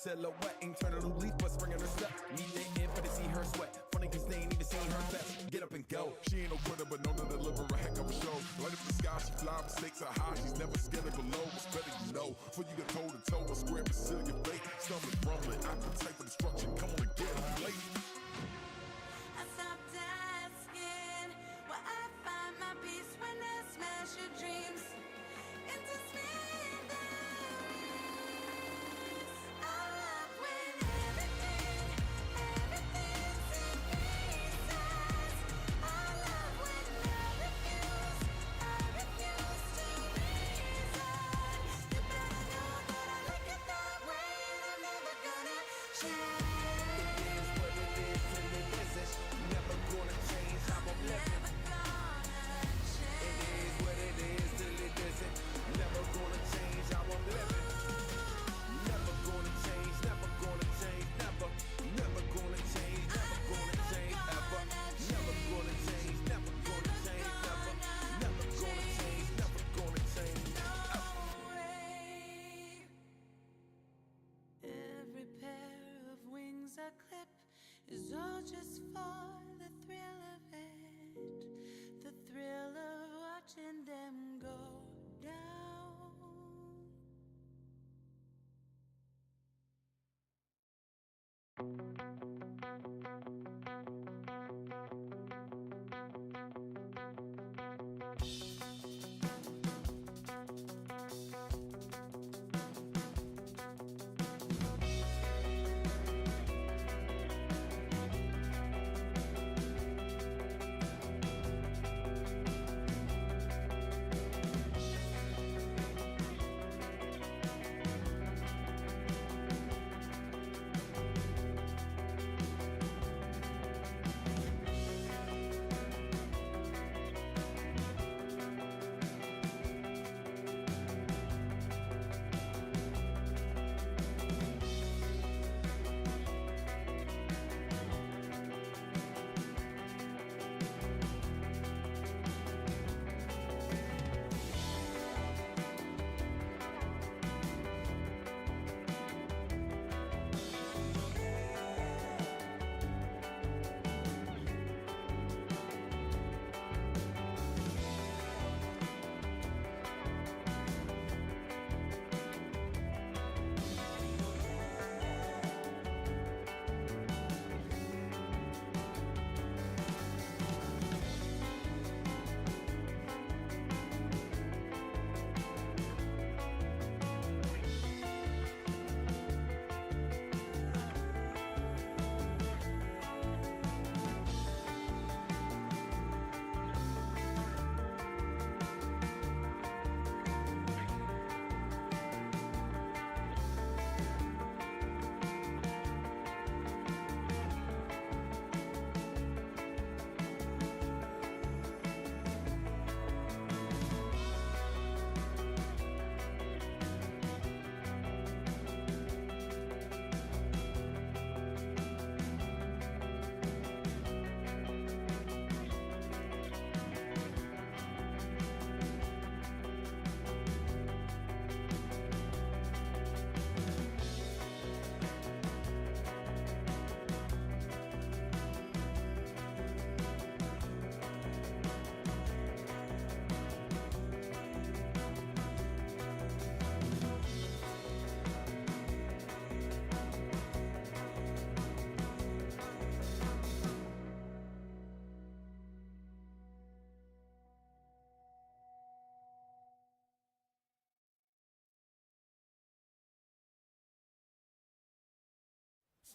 silhouette. Ain't turn a new leaf, but spring in her step. Meet the end for to see her sweat. Funny cause they ain't even seen her best. Get up and go. She ain't no quitter, but known to deliver a heck of a show. Right up the sky, she fly, mistakes are high. She's never scared to go low. It's better you know. Before you get toe to toe, a square Brazilian fate. Stomach rumbling, appetite for destruction. Come on and get it late. I stopped asking where I find my peace when I smash your dreams into smithereens. I love when everything seems pieces. I love when I refuse to reason. You better know that I like it that way, and I'm never gonna change. Never gonna change how I'm living. It is what it is till it isn't. Never gonna change how I'm living. Never gonna change, never gonna change, never. Never gonna change, never gonna change, ever. Never gonna change, never gonna change, never. Never gonna change, never gonna change, Every pair of wings I clip is all just for the thrill of it, the thrill of watching them go down.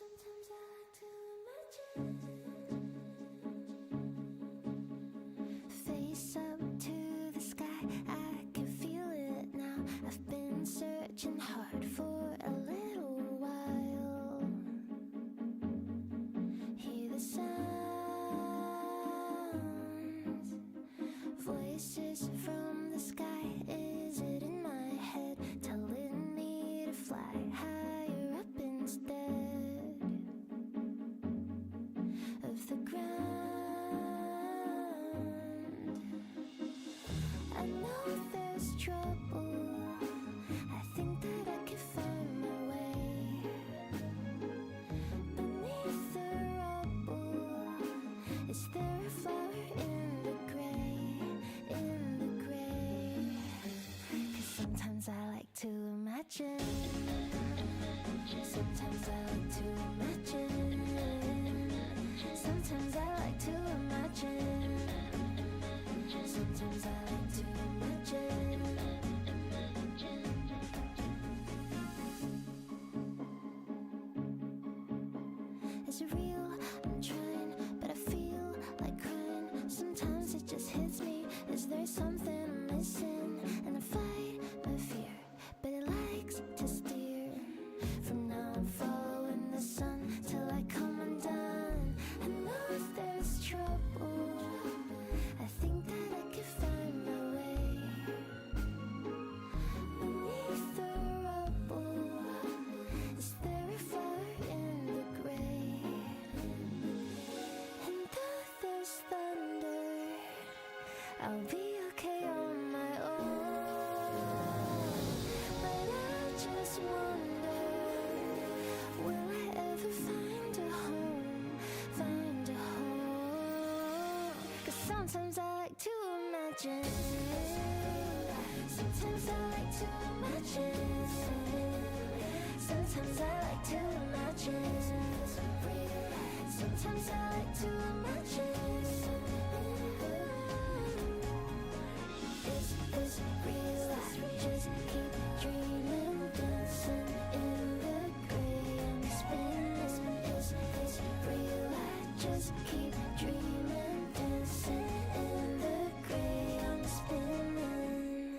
Sometimes I like to imagine. Face up to the sky, I can feel it now. I've been searching hard for a little while. Hear the sounds, voices from the sky. Is it in my head, telling me to fly higher up instead of the ground? I know there's trouble. I think that I can find my way. Sometimes I like to imagine. Sometimes I like to imagine. Sometimes I like to imagine. Is it real? I'm trying, but I feel like crying. Sometimes it just hits me. Is there something I'm missing? And I fight my fear, but it likes to steer. From now I'm following the sun till I come undone. I know if there's trouble, I think that I can find my way. Beneath the rubble, is there a fire in the gray? And though there's thunder, I'll be okay on my own. But I just wonder, will I ever find a home? Find a home? 'Cause sometimes I like to imagine. Sometimes I like to imagine. Sometimes I like to imagine. Sometimes I like to imagine. Is this real? I just keep dreaming, dancing in the gray. I'm spinning. Is this real? I just keep dreaming, dancing in the gray. I'm spinning.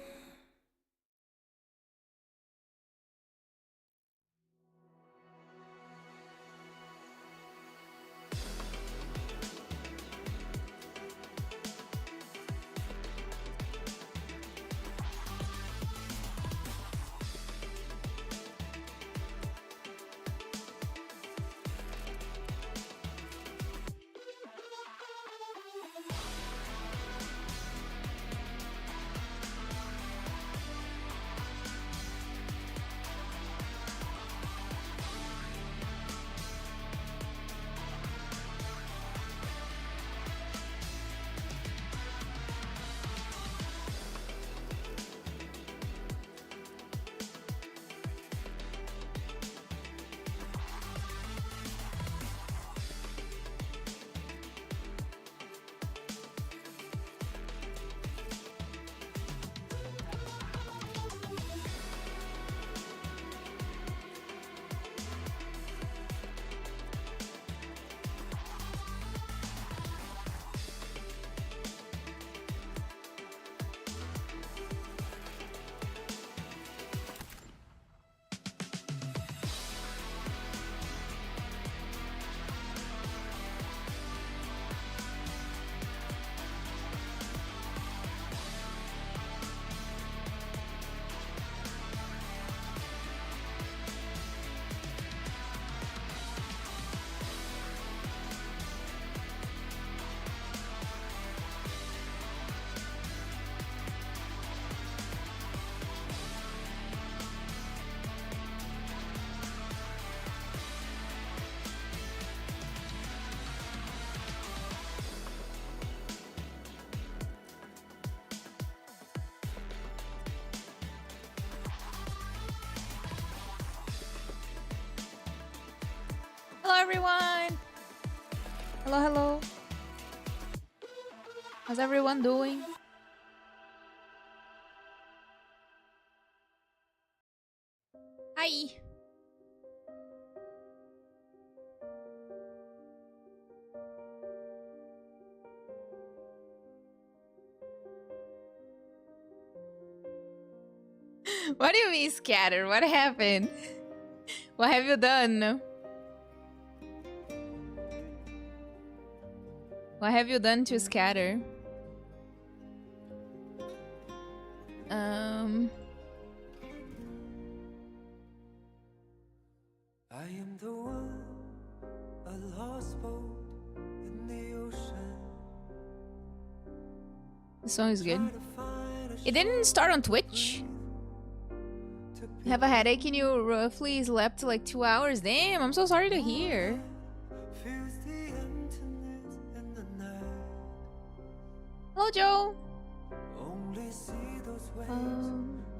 Hello, everyone. Hello, hello. How's everyone doing? Hi. What do you mean, scatter? What happened? What have you done? What have you done to scatter? I am the one, a lost boat in the ocean. This song is good. Trying to find a It didn't start on Twitch. to You have a headache and you roughly slept like 2 hours. Damn, I'm so sorry to hear. feels the emptiness in the night. Hello, Joe. Only see those waves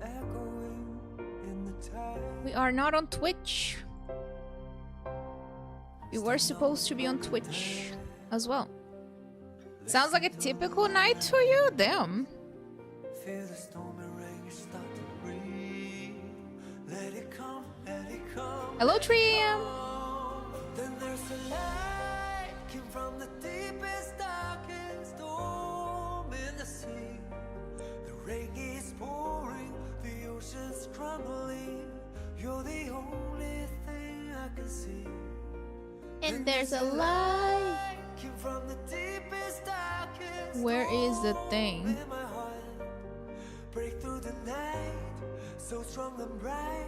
echoing in the tide. We are not on Twitch. We were supposed to be on Twitch as well. Sounds like a typical night for you? Damn. Feel the stormy rain start to breathe. Let it come, let it come. Hello, Trim. Then there's a light came from the deepest, darkest storm in the sea. The rain is pouring, the ocean's crumbling. You're the only thing I can see. And there's a light. Came from the deepest, darkest Where is the thing? in my heart. Break through the night, so strong and bright.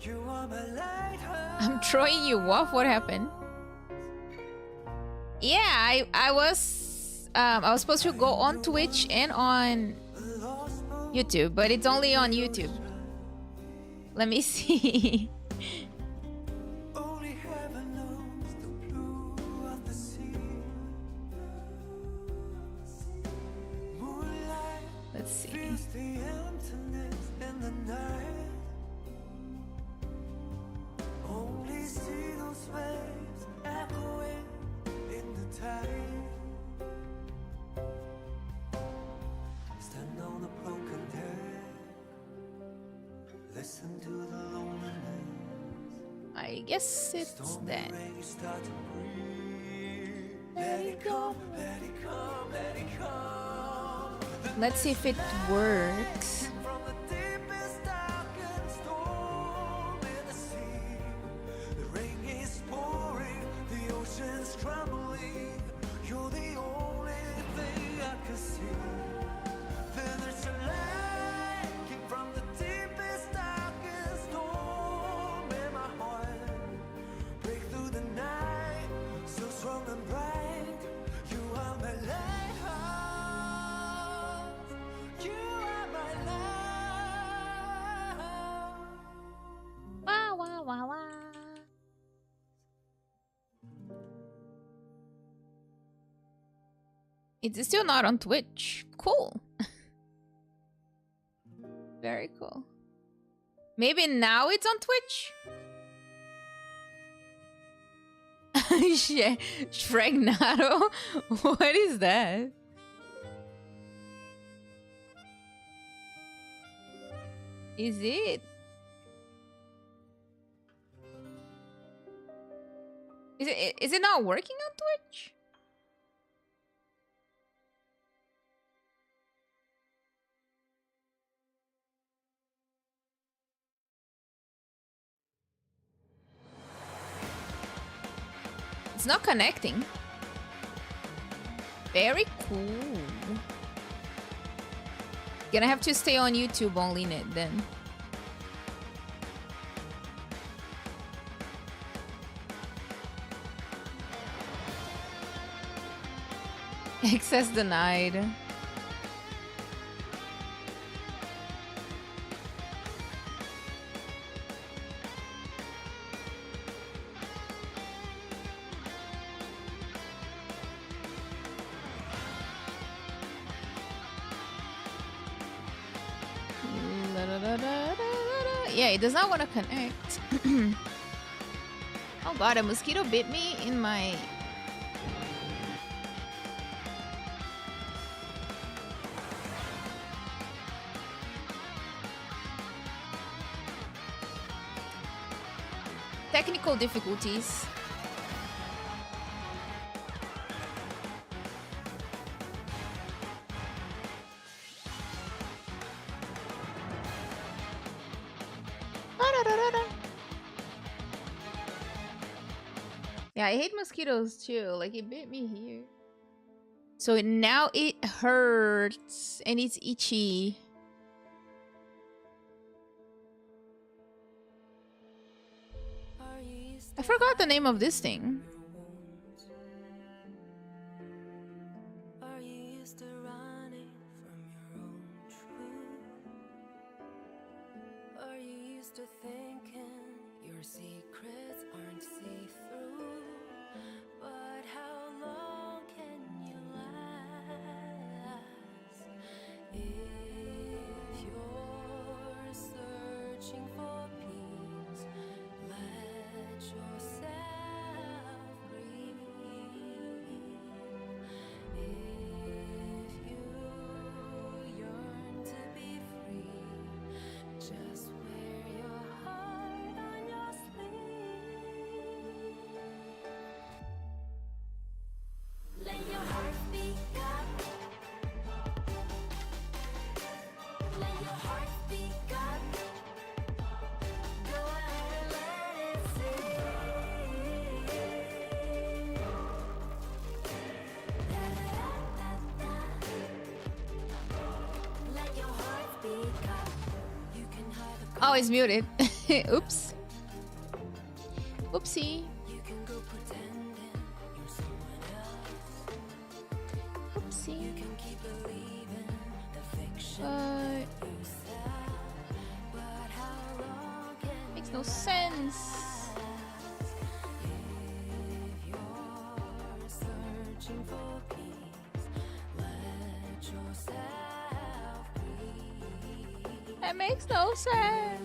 You are my lighthouse. I'm throwing you off. What happened? Yeah, I was supposed to go on Twitch and on YouTube, but it's only on YouTube. Let me see. Only heaven knows the blue of the sea. Moonlight Let's see. fills the emptiness in the night. Only see those waves echoing in the tide. Stand on a broken deck. Listen to the loneliness. I guess it's that. Let it come, let it come, let it come. Let's see if it works. From the deepest, darkest storm in the sea. The rain is pouring, the ocean's crumbling. You're the only thing I can see. Then there's a light came from the deepest, darkest storm in my heart. Break through the night, so strong and bright. You are my lighthouse. You are my light. Wah, wah, wah, wah. It's still not on Twitch. Cool. Very cool. Maybe now it's on Twitch? Shregnado? What is that? Is it? Is it not working on Twitch? It's not connecting. Very cool. Gonna have to stay on YouTube on Lynette then. Access denied. Yeah, it does not want to connect. Oh god, a mosquito bit me in my... Technical difficulties. Yeah, I hate mosquitoes too. Like, it bit me here. So now it hurts and it's itchy. I forgot the name of this thing. Are you used to running from your own truth? Are you used to thinking your secrets aren't see-through? But how long can you last if you're searching for peace? Let yourself Oh, it's muted. Oops. Oopsie. Oopsie. Makes no sense. That makes no sense.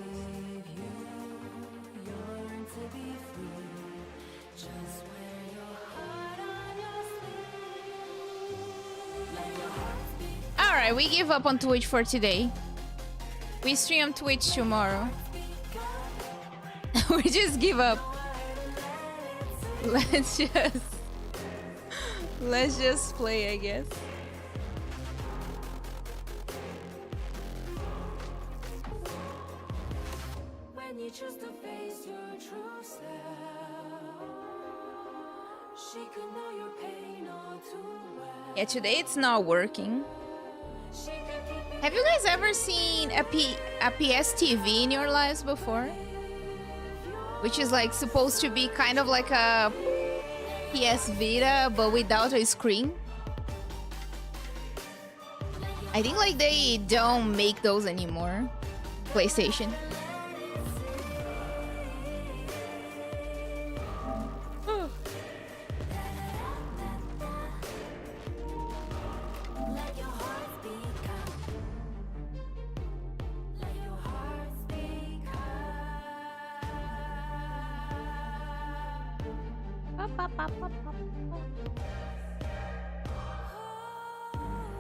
Alright, we give up on Twitch for today. We stream Twitch tomorrow. We just give up. Let's just play, I guess. When you choose to face your true self, she could know your pain all too well. Yeah, today it's not working. Have you guys ever seen a PS TV in your lives before? Which is like supposed to be kind of like a PS Vita, but without a screen. I think like they don't make those anymore. PlayStation.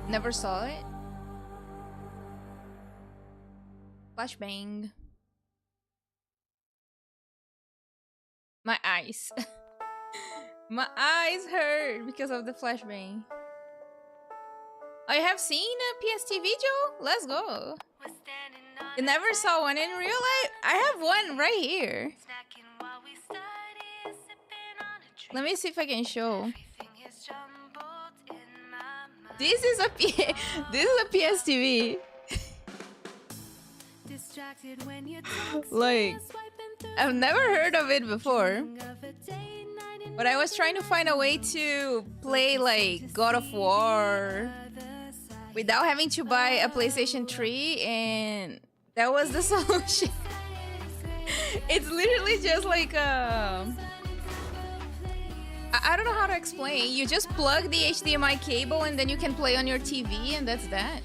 Never saw it. Flashbang. My eyes. My eyes hurt because of the flashbang. I have seen a PSTV, Joe? Let's go. You never saw one in real life? I have one right here. Let me see if I can show. This is a PS TV. Like, I've never heard of it before. But I was trying to find a way to play like God of War without having to buy a PlayStation 3, and that was the solution. It's literally just like I don't know how to explain. You just plug the HDMI cable and then you can play on your TV, and that's that.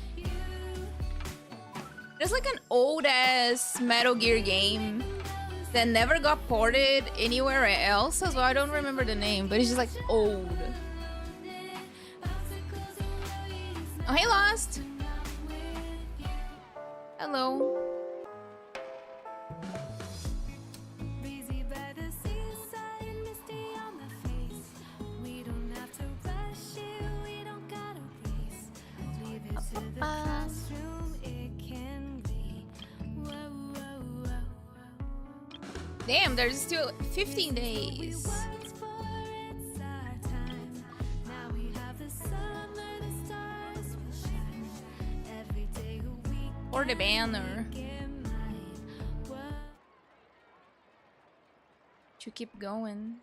There's like an old ass Metal Gear game that never got ported anywhere else, so I don't remember the name, but it's just like old. Oh, hey, Lost. Hello. Damn, there's still 15 days. Or the banner. To keep going.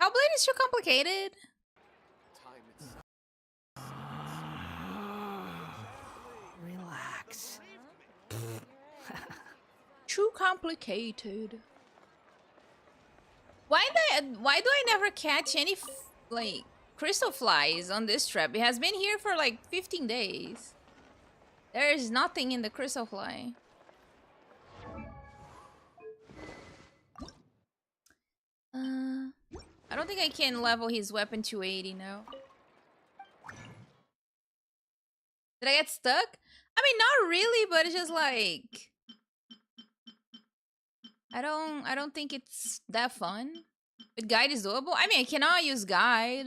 Hellblade is too complicated. Relax. Too complicated. Why do I never catch any like crystal flies on this trap? It has been here for like 15 days. There is nothing in the crystal fly. I don't think I can level his weapon to 80 now. Did I get stuck? I mean, not really, but it's just like I don't think it's that fun. But guide is doable. I mean, I cannot use guide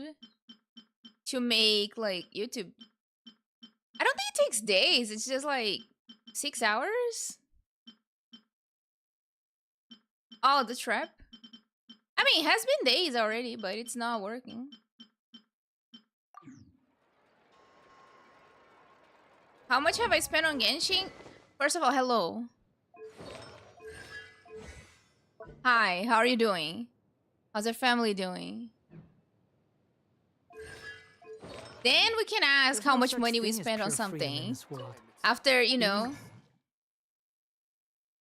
to make like YouTube. I don't think it takes days. It's just like 6 hours. Oh, the trap. I mean, it has been days already, but it's not working. How much have I spent on Genshin? First of all, hello. Hi, how are you doing? How's your family doing? Then we can ask how much money we spent on something. After, you know.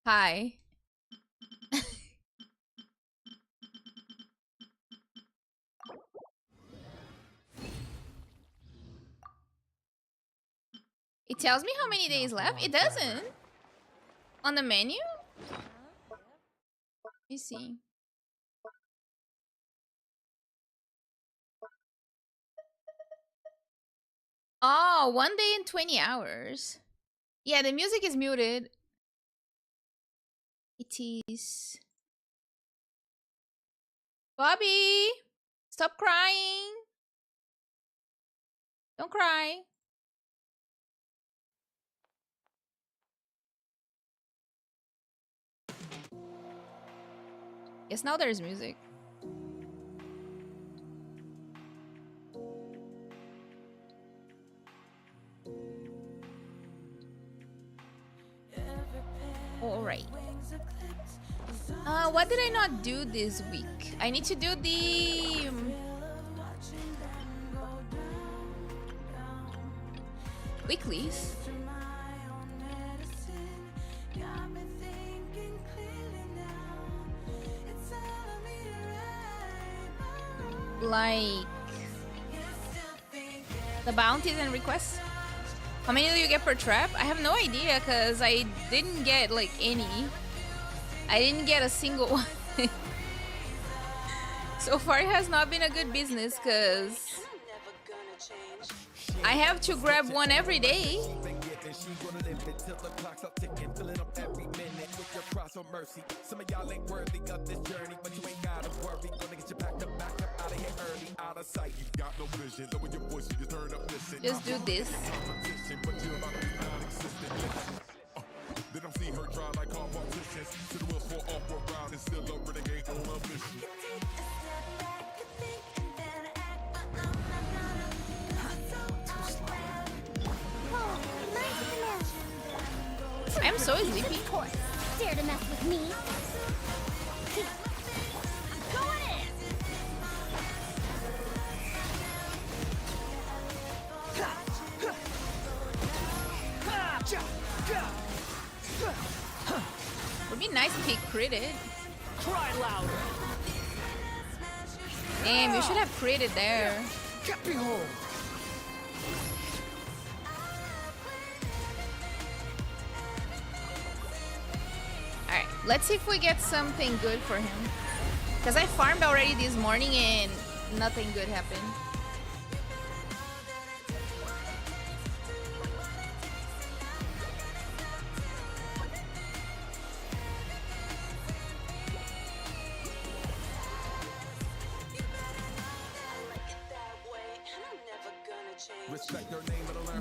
Hi. It tells me how many days left. It doesn't. On the menu? Let me see. Oh, 1 day and 20 hours. Yeah, the music is muted. It is. Bobby! Stop crying! Don't cry. Yes, now there's music. Alright. What did I not do this week? I need to do the... weeklies. Like... the bounties and requests? How many do you get per trap? I have no idea because I didn't get like any. I didn't get a single one. So far it has not been a good business because I have to grab one every day. Some of y'all ain't worthy of this journey, but you ain't gotta worry. Gonna get you back up out of here early, out of sight. You got no vision, lower your voice, you just turn up, listen. Just do this. But you're about to be non-existent. They don't see her try like all politicians. To the wheels fall off, we're round and still a renegade on a mission. I'm so sleepy. Dare to mess with me? Go in! Would be nice if he critted. Cry louder. Damn, you should have critted there. Behold. Alright, let's see if we get something good for him. Because I farmed already this morning and nothing good happened.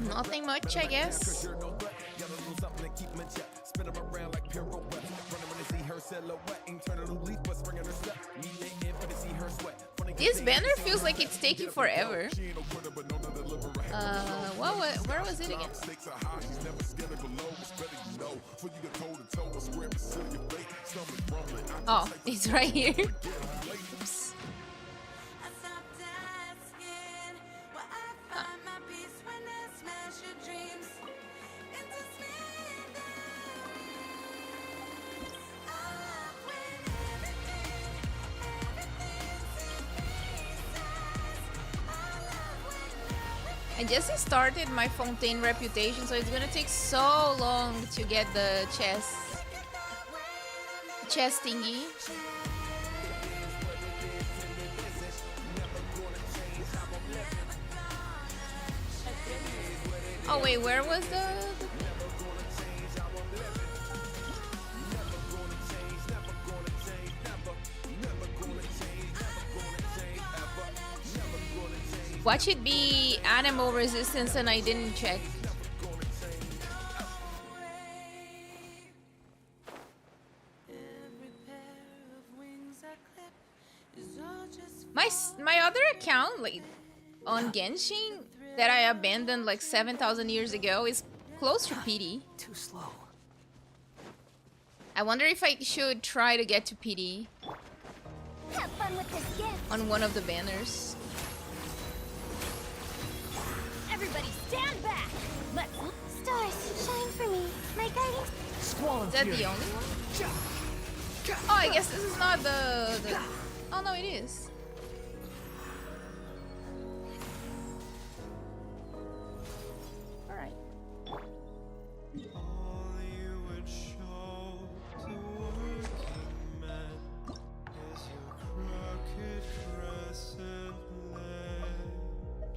Nothing much, I guess. This banner feels like it's taking forever. Where was it again? Oh, it's right here. Oops. I just started my Fontaine reputation, so it's gonna take so long to get the chest thingy. Oh wait, where was the... Watch it be animal resistance and I didn't check. My other account, like on Genshin, that I abandoned like 7,000 years ago, is close to PD. Too slow. I wonder if I should try to get to PD Have fun with this gift. on one of the banners. Everybody stand back. Let's stars shine for me. My guiding. Squall Is that Fury. the only one? Oh, I guess this is not the... Oh no, it is. Alright.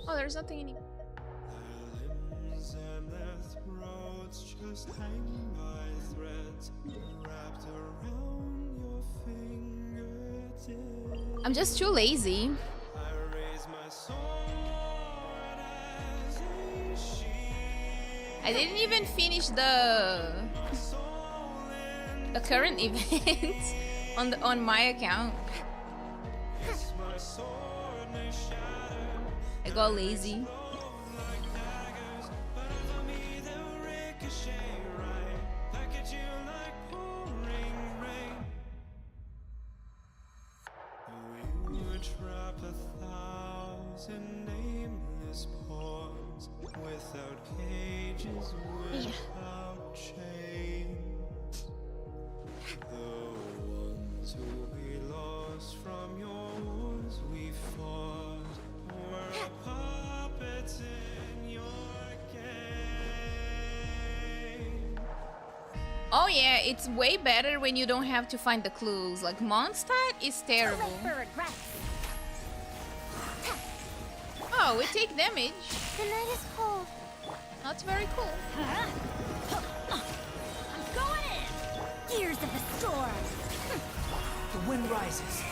Oh, there's nothing in I'm just too lazy. I didn't even finish the current event on my account. I got lazy. Oh yeah, it's way better when you don't have to find the clues. Like Mondstadt is terrible. For regrets. Oh, we take damage. The night is cold. That's very cool. I'm going in. Ears of the storm. The wind rises.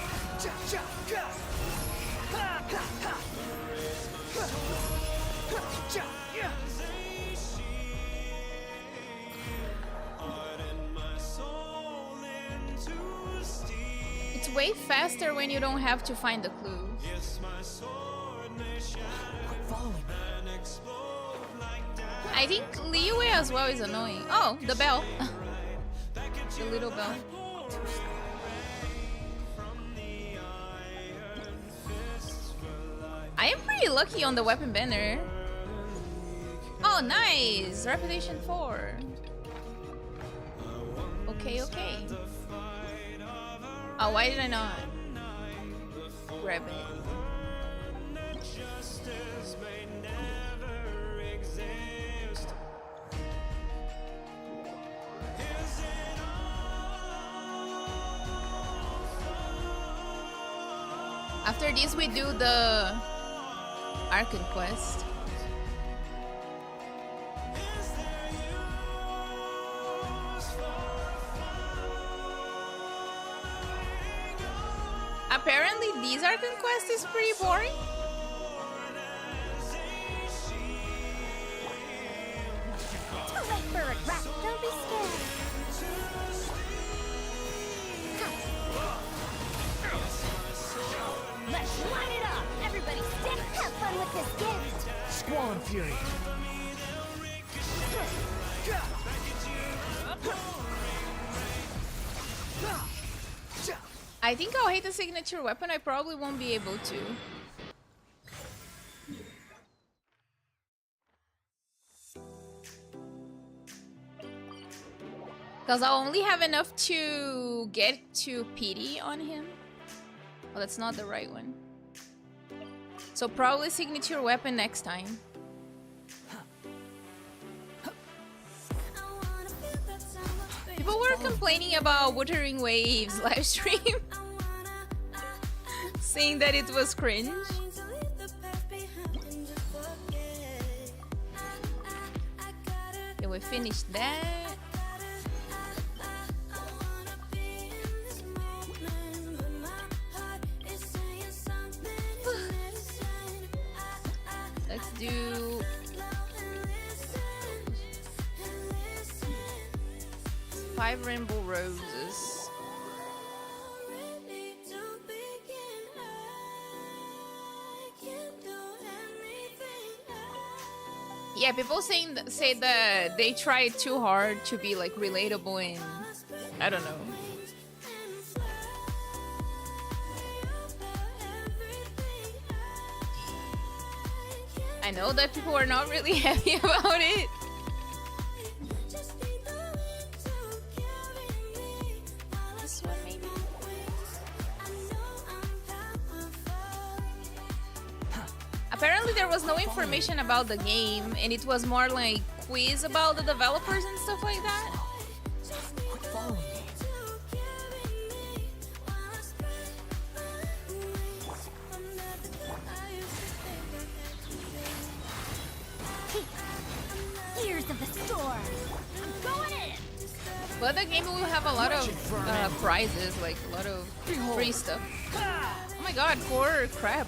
It's way faster when you don't have to find the clues. Follow me. I think Liyue as well is annoying. Oh, the bell. The little bell. I am pretty lucky on the weapon banner. Oh, nice! Reputation 4. Okay, okay. Oh, why did I not grab it? After this, we do the Archon Quest. Apparently, this Archon Quest is pretty boring. Too late for regret. Don't be scared. Let's line it up. Everybody stand. Have fun with this gift. Squall Fury. I think I'll hate the signature weapon. I probably won't be able to. Because I'll only have enough to get to pity on him. Oh, that's not the right one. So probably signature weapon next time. People were complaining about Wuthering Waves livestream, saying that it was cringe. Okay, we finished that. Let's do 5 rainbow roses. Yeah, people say that they try too hard to be like relatable and I don't know. I know that people are not really happy about it. This one maybe. Apparently there was no information about the game and it was more like quiz about the developers and stuff like that. Quit following me. Ears of the storm. I'm going in. But the game will have a lot of prizes, like a lot of free stuff. Oh my god, poor crab.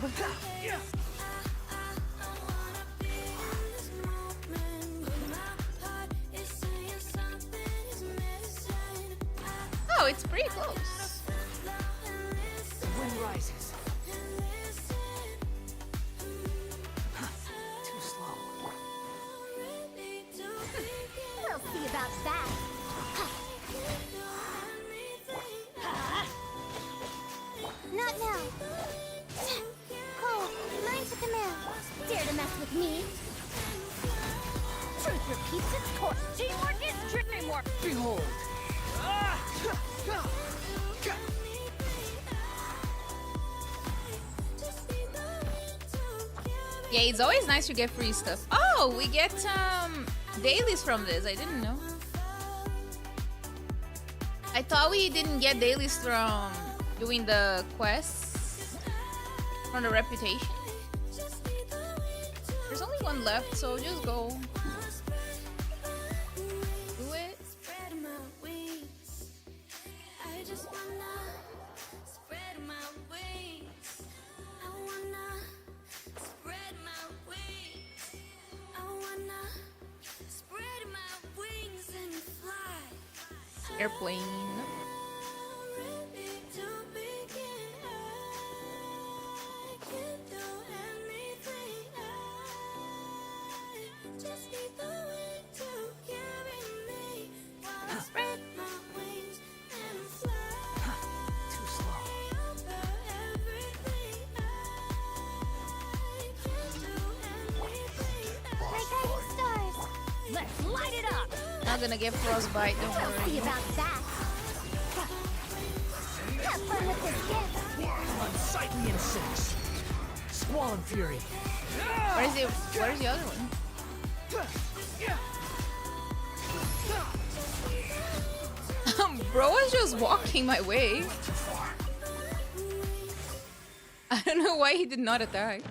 Oh, it's pretty close. The wind rises. Too slow. We'll see about that. Not now. Cole, mine to command. Dare to mess with me? Truth repeats its course. Teamwork is dreamwork. Behold. Yeah, it's always nice to get free stuff. Oh, we get dailies from this. I didn't know. I thought we didn't get dailies from doing the quests from the reputation. There's only one left, so just go. Do it. Airplane. Too slow. My guiding stars. Let's light it up. Not gonna get frostbite, don't We'll see worry. about that. Have fun with this gift. Unsightly insects. Squall and fury. Where's the other one? Bro was just walking my way. I don't know why he did not attack.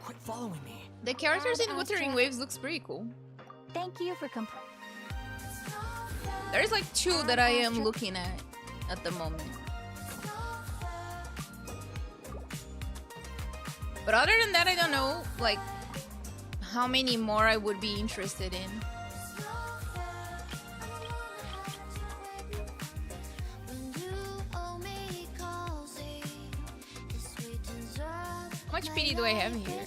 Quit following me. The characters in Wuthering Waves looks pretty cool. Thank you for There's like two that I am looking at the moment. But other than that, I don't know like how many more I would be interested in. How much pity do I have here?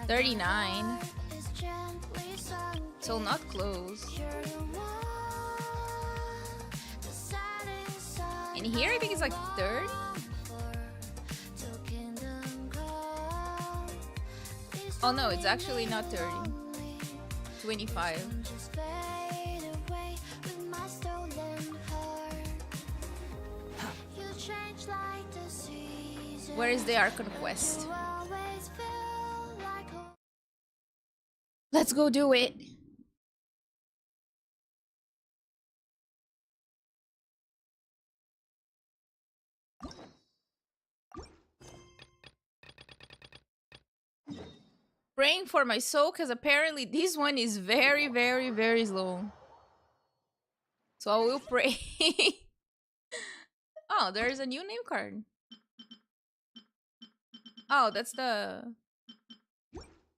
39. So not close. In here, I think it's like 30. Oh no, it's actually not 30. 25. Where is the Archon Quest? Let's go do it. Praying for my soul, because apparently this one is very, very, very slow. So I will pray. Oh, there's a new name card. Oh, that's the...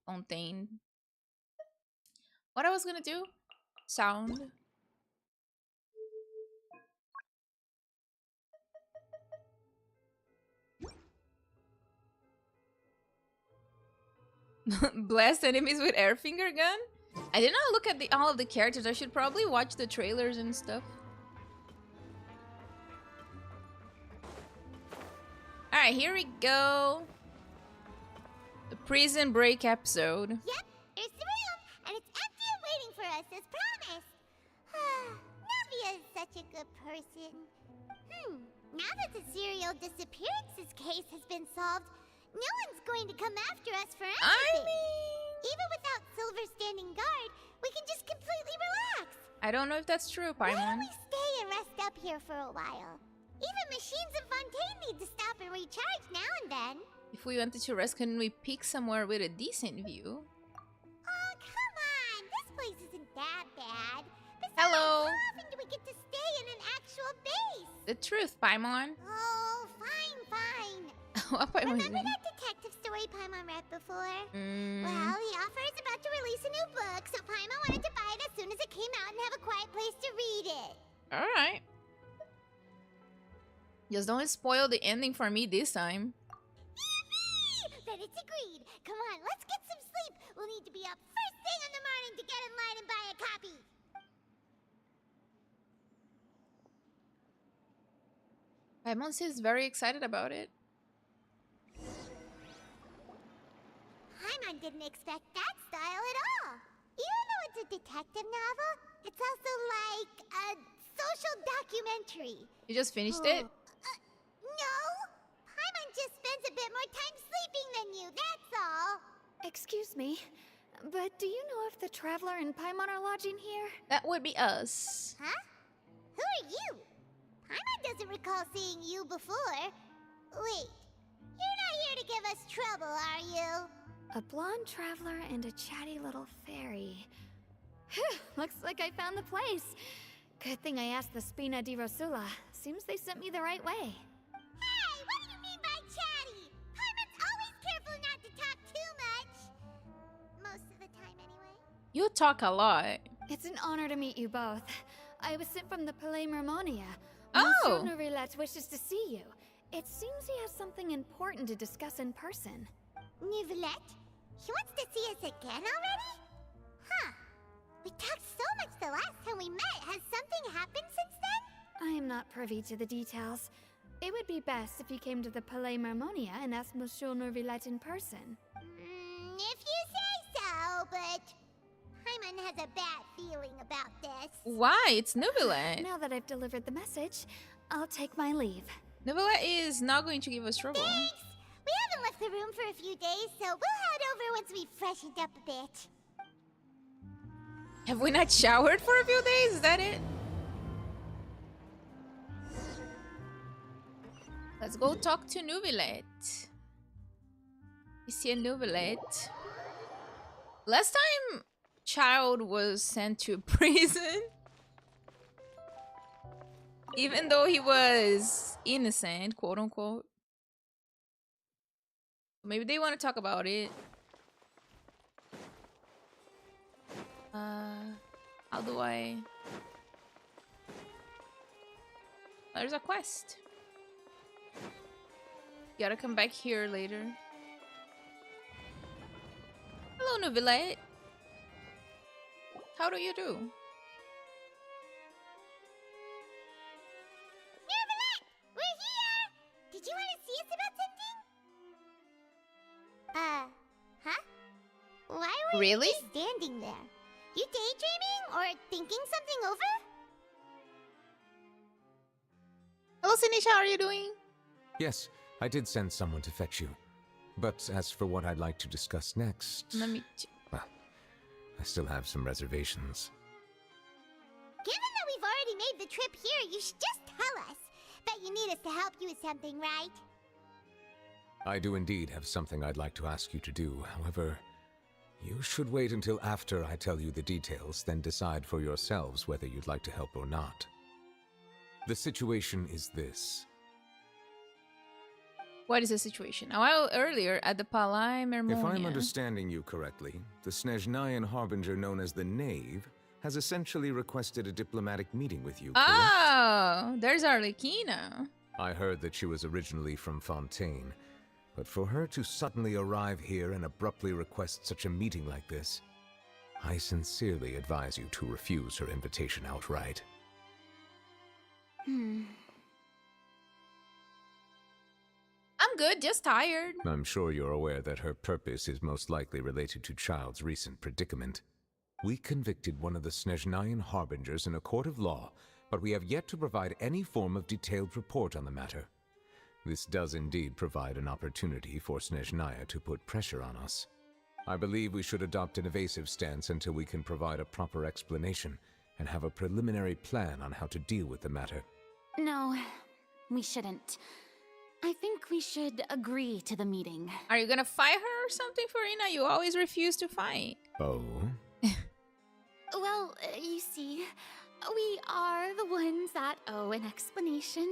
Fontaine. What I was gonna do? Sound. Blast enemies with air finger gun? I did not look at all of the characters. I should probably watch the trailers and stuff. Alright, here we go. The prison break episode. Yep, there's the room, and it's empty and waiting for us as promised. Navia is such a good person. Now that the serial disappearances case has been solved, no one's going to come after us for anything. Even without Silver standing guard, we can just completely relax. I don't know if that's true, Why don't Paimon. we stay and rest up here for a while? Even machines in Fontaine need to stop and recharge now and then. If we wanted to rest, couldn't we pick somewhere with a decent view? Oh, come on! This place isn't that bad. Besides, Hello. how often do we get to stay in an actual base? The truth, Paimon. Oh, fine, fine. What Paimon is Remember doing? that detective story Paimon read before? Mm, Well, the author is about to release a new book, so Paimon wanted to buy it as soon as it came out and have a quiet place to read it. Alright. Just don't spoil the ending for me this time. Yippee! Then it's agreed. Come on, let's get some sleep. We'll need to be up first thing in the morning to get in line and buy a copy. Paimon seems very excited about it. Paimon didn't expect that style at all. Even though it's a detective novel, it's also like a social documentary. You just finished it? No! Paimon just spends a bit more time sleeping than you, that's all. Excuse me, but do you know if the Traveler and Paimon are lodging here? That would be us. Huh? Who are you? Paimon doesn't recall seeing you before. Wait, you're not here to give us trouble, are you? A blonde traveler and a chatty little fairy. Whew, looks like I found the place. Good thing I asked the Spina di Rosula. Seems they sent me the right way. Hey, what do you mean by chatty? Paimon's always careful not to talk too much. Most of the time, anyway. You talk a lot. It's an honor to meet you both. I was sent from the Palais Mermonia. Oh! Monsieur Neuvillette wishes to see you. It seems he has something important to discuss in person. Neuvillette? He wants to see us again already? Huh. We talked so much the last time we met. Has something happened since then? I am not privy to the details. It would be best if you came to the Palais Mermonia and asked Monsieur Neuvillette in person. If you say so, but Paimon has a bad feeling about this. Why? It's Neuvillette. Now that I've delivered the message, I'll take my leave. Neuvillette is not going to give us trouble. Thanks! We haven't left the room for a few days, so we'll head over once we've freshened up a bit. Have we not showered for a few days? Is that it? Let's go talk to Neuvillette. Monsieur Neuvillette. Last time Child was sent to prison, even though he was innocent, quote unquote. Maybe they want to talk about it. How do I... There's a quest. Gotta come back here later. Hello, Neuvillette. How do you do? Neuvillette! We're here! Did you want to see us about something? Huh? Why were Really? you just standing there? You daydreaming or thinking something over? Hello, Sinisha. How are you doing? Yes, I did send someone to fetch you. But as for what I'd like to discuss next, Let me... well, I still have some reservations. Given that we've already made the trip here, you should just tell us. Bet you need us to help you with something, right? I do indeed have something I'd like to ask you to do. However, you should wait until after I tell you the details, then decide for yourselves whether you'd like to help or not. The situation is this. What is the situation? A while earlier at the Palais Mermonia. If I'm understanding you correctly, the Snezhnayan harbinger known as the Knave has essentially requested a diplomatic meeting with you, correct? Oh, there's Arlecchino. I heard that she was originally from Fontaine, but for her to suddenly arrive here and abruptly request such a meeting like this, I sincerely advise you to refuse her invitation outright. I'm good, just tired. I'm sure you're aware that her purpose is most likely related to Child's recent predicament. We convicted one of the Snezhnayan harbingers in a court of law, but we have yet to provide any form of detailed report on the matter. This does indeed provide an opportunity for Snezhnaya to put pressure on us. I believe we should adopt an evasive stance until we can provide a proper explanation and have a preliminary plan on how to deal with the matter. No, we shouldn't. I think we should agree to the meeting. Are you gonna fight her or something, Farina? You always refuse to fight. Oh? Well, you see, we are the ones that owe an explanation.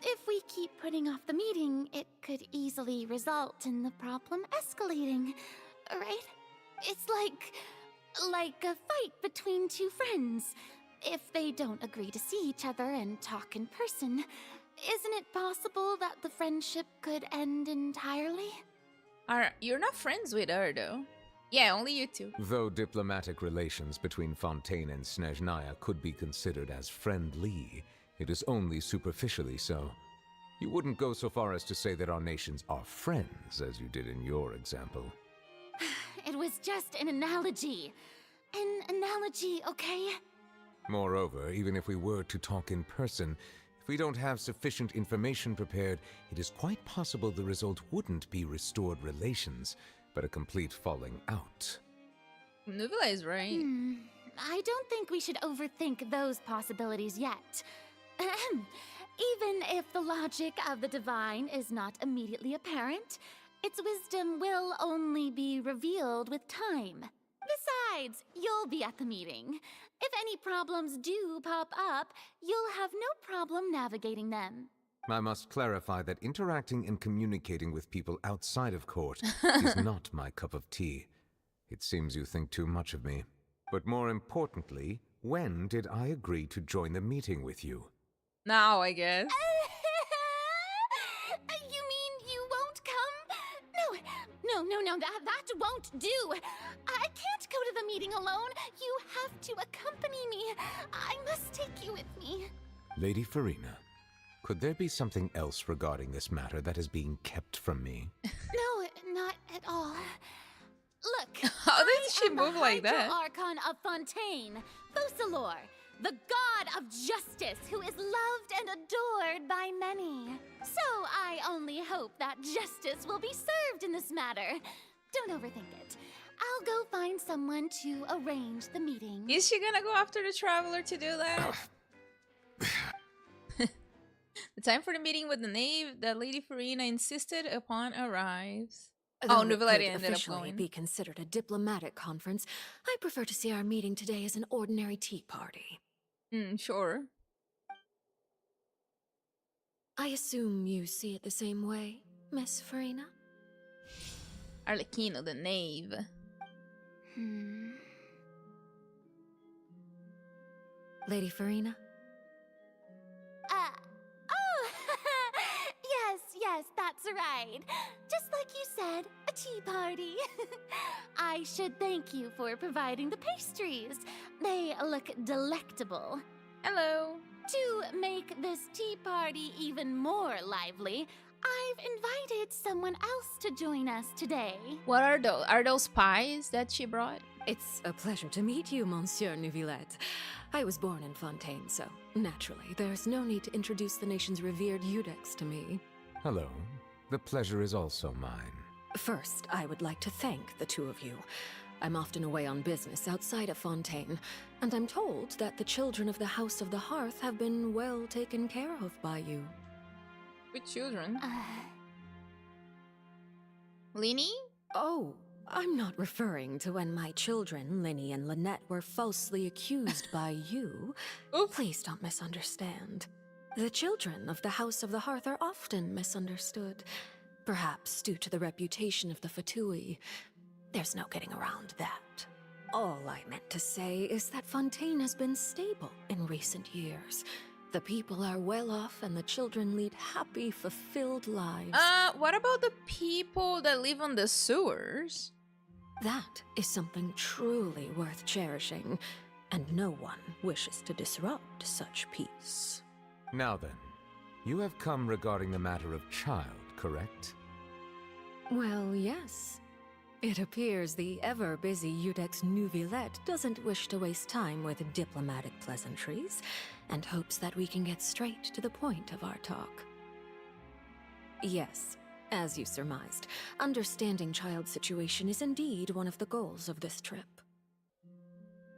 If we keep putting off the meeting, it could easily result in the problem escalating, right? It's like a fight between two friends. If they don't agree to see each other and talk in person, isn't it possible that the friendship could end entirely? You're not friends with her, though. Yeah, only you two. Though diplomatic relations between Fontaine and Snezhnaya could be considered as friendly, it is only superficially so. You wouldn't go so far as to say that our nations are friends, as you did in your example. It was just an analogy. An analogy, okay? Moreover, even if we were to talk in person, if we don't have sufficient information prepared, it is quite possible the result wouldn't be restored relations, but a complete falling out. Neuvillette is right. I don't think we should overthink those possibilities yet. Even if the logic of the divine is not immediately apparent, its wisdom will only be revealed with time. Besides, you'll be at the meeting. If any problems do pop up, you'll have no problem navigating them. I must clarify that interacting and communicating with people outside of court is not my cup of tea. It seems you think too much of me. But more importantly, when did I agree to join the meeting with you? Now, I guess. You mean you won't come? No, that won't do. I can't go to the meeting alone. You have to accompany me. I must take you with me. Lady Farina, could there be something else regarding this matter that is being kept from me? No, not at all. Look, How did she move like that? Archon of Fontaine, Focalor, the god of justice who is loved and adored by many. So I only hope that justice will be served in this matter. Don't overthink it. I'll go find someone to arrange the meeting. Is she gonna go after the Traveler to do that? The time for the meeting with the knave that Lady Farina insisted upon arrives. Though Neuvillette it could ended up officially going. be considered a diplomatic conference, I prefer to see our meeting today as an ordinary tea party. Sure. I assume you see it the same way, Miss Farina? Arlecchino, the knave. Lady Farina? Yes, that's right. Just like you said, a tea party. I should thank you for providing the pastries. They look delectable. Hello. To make this tea party even more lively, I've invited someone else to join us today. What are those? Are those pies that she brought? It's a pleasure to meet you, Monsieur Neuvillette. I was born in Fontaine, so naturally, there's no need to introduce the nation's revered Eudex to me. Hello. The pleasure is also mine. First, I would like to thank the two of you. I'm often away on business outside of Fontaine, and I'm told that the children of the House of the Hearth have been well taken care of by you. With children. Lyney? Oh, I'm not referring to when my children, Lyney and Lynette, were falsely accused by you. Please don't misunderstand. The children of the House of the Hearth are often misunderstood. Perhaps due to the reputation of the Fatui. There's no getting around that. All I meant to say is that Fontaine has been stable in recent years. The people are well off and the children lead happy, fulfilled lives. What about the people that live on the sewers? That is something truly worth cherishing, and no one wishes to disrupt such peace. Now then, you have come regarding the matter of child, correct? Well, yes. It appears the ever-busy Iudex Neuvillette doesn't wish to waste time with diplomatic pleasantries, and hopes that we can get straight to the point of our talk. Yes, as you surmised, understanding child's situation is indeed one of the goals of this trip.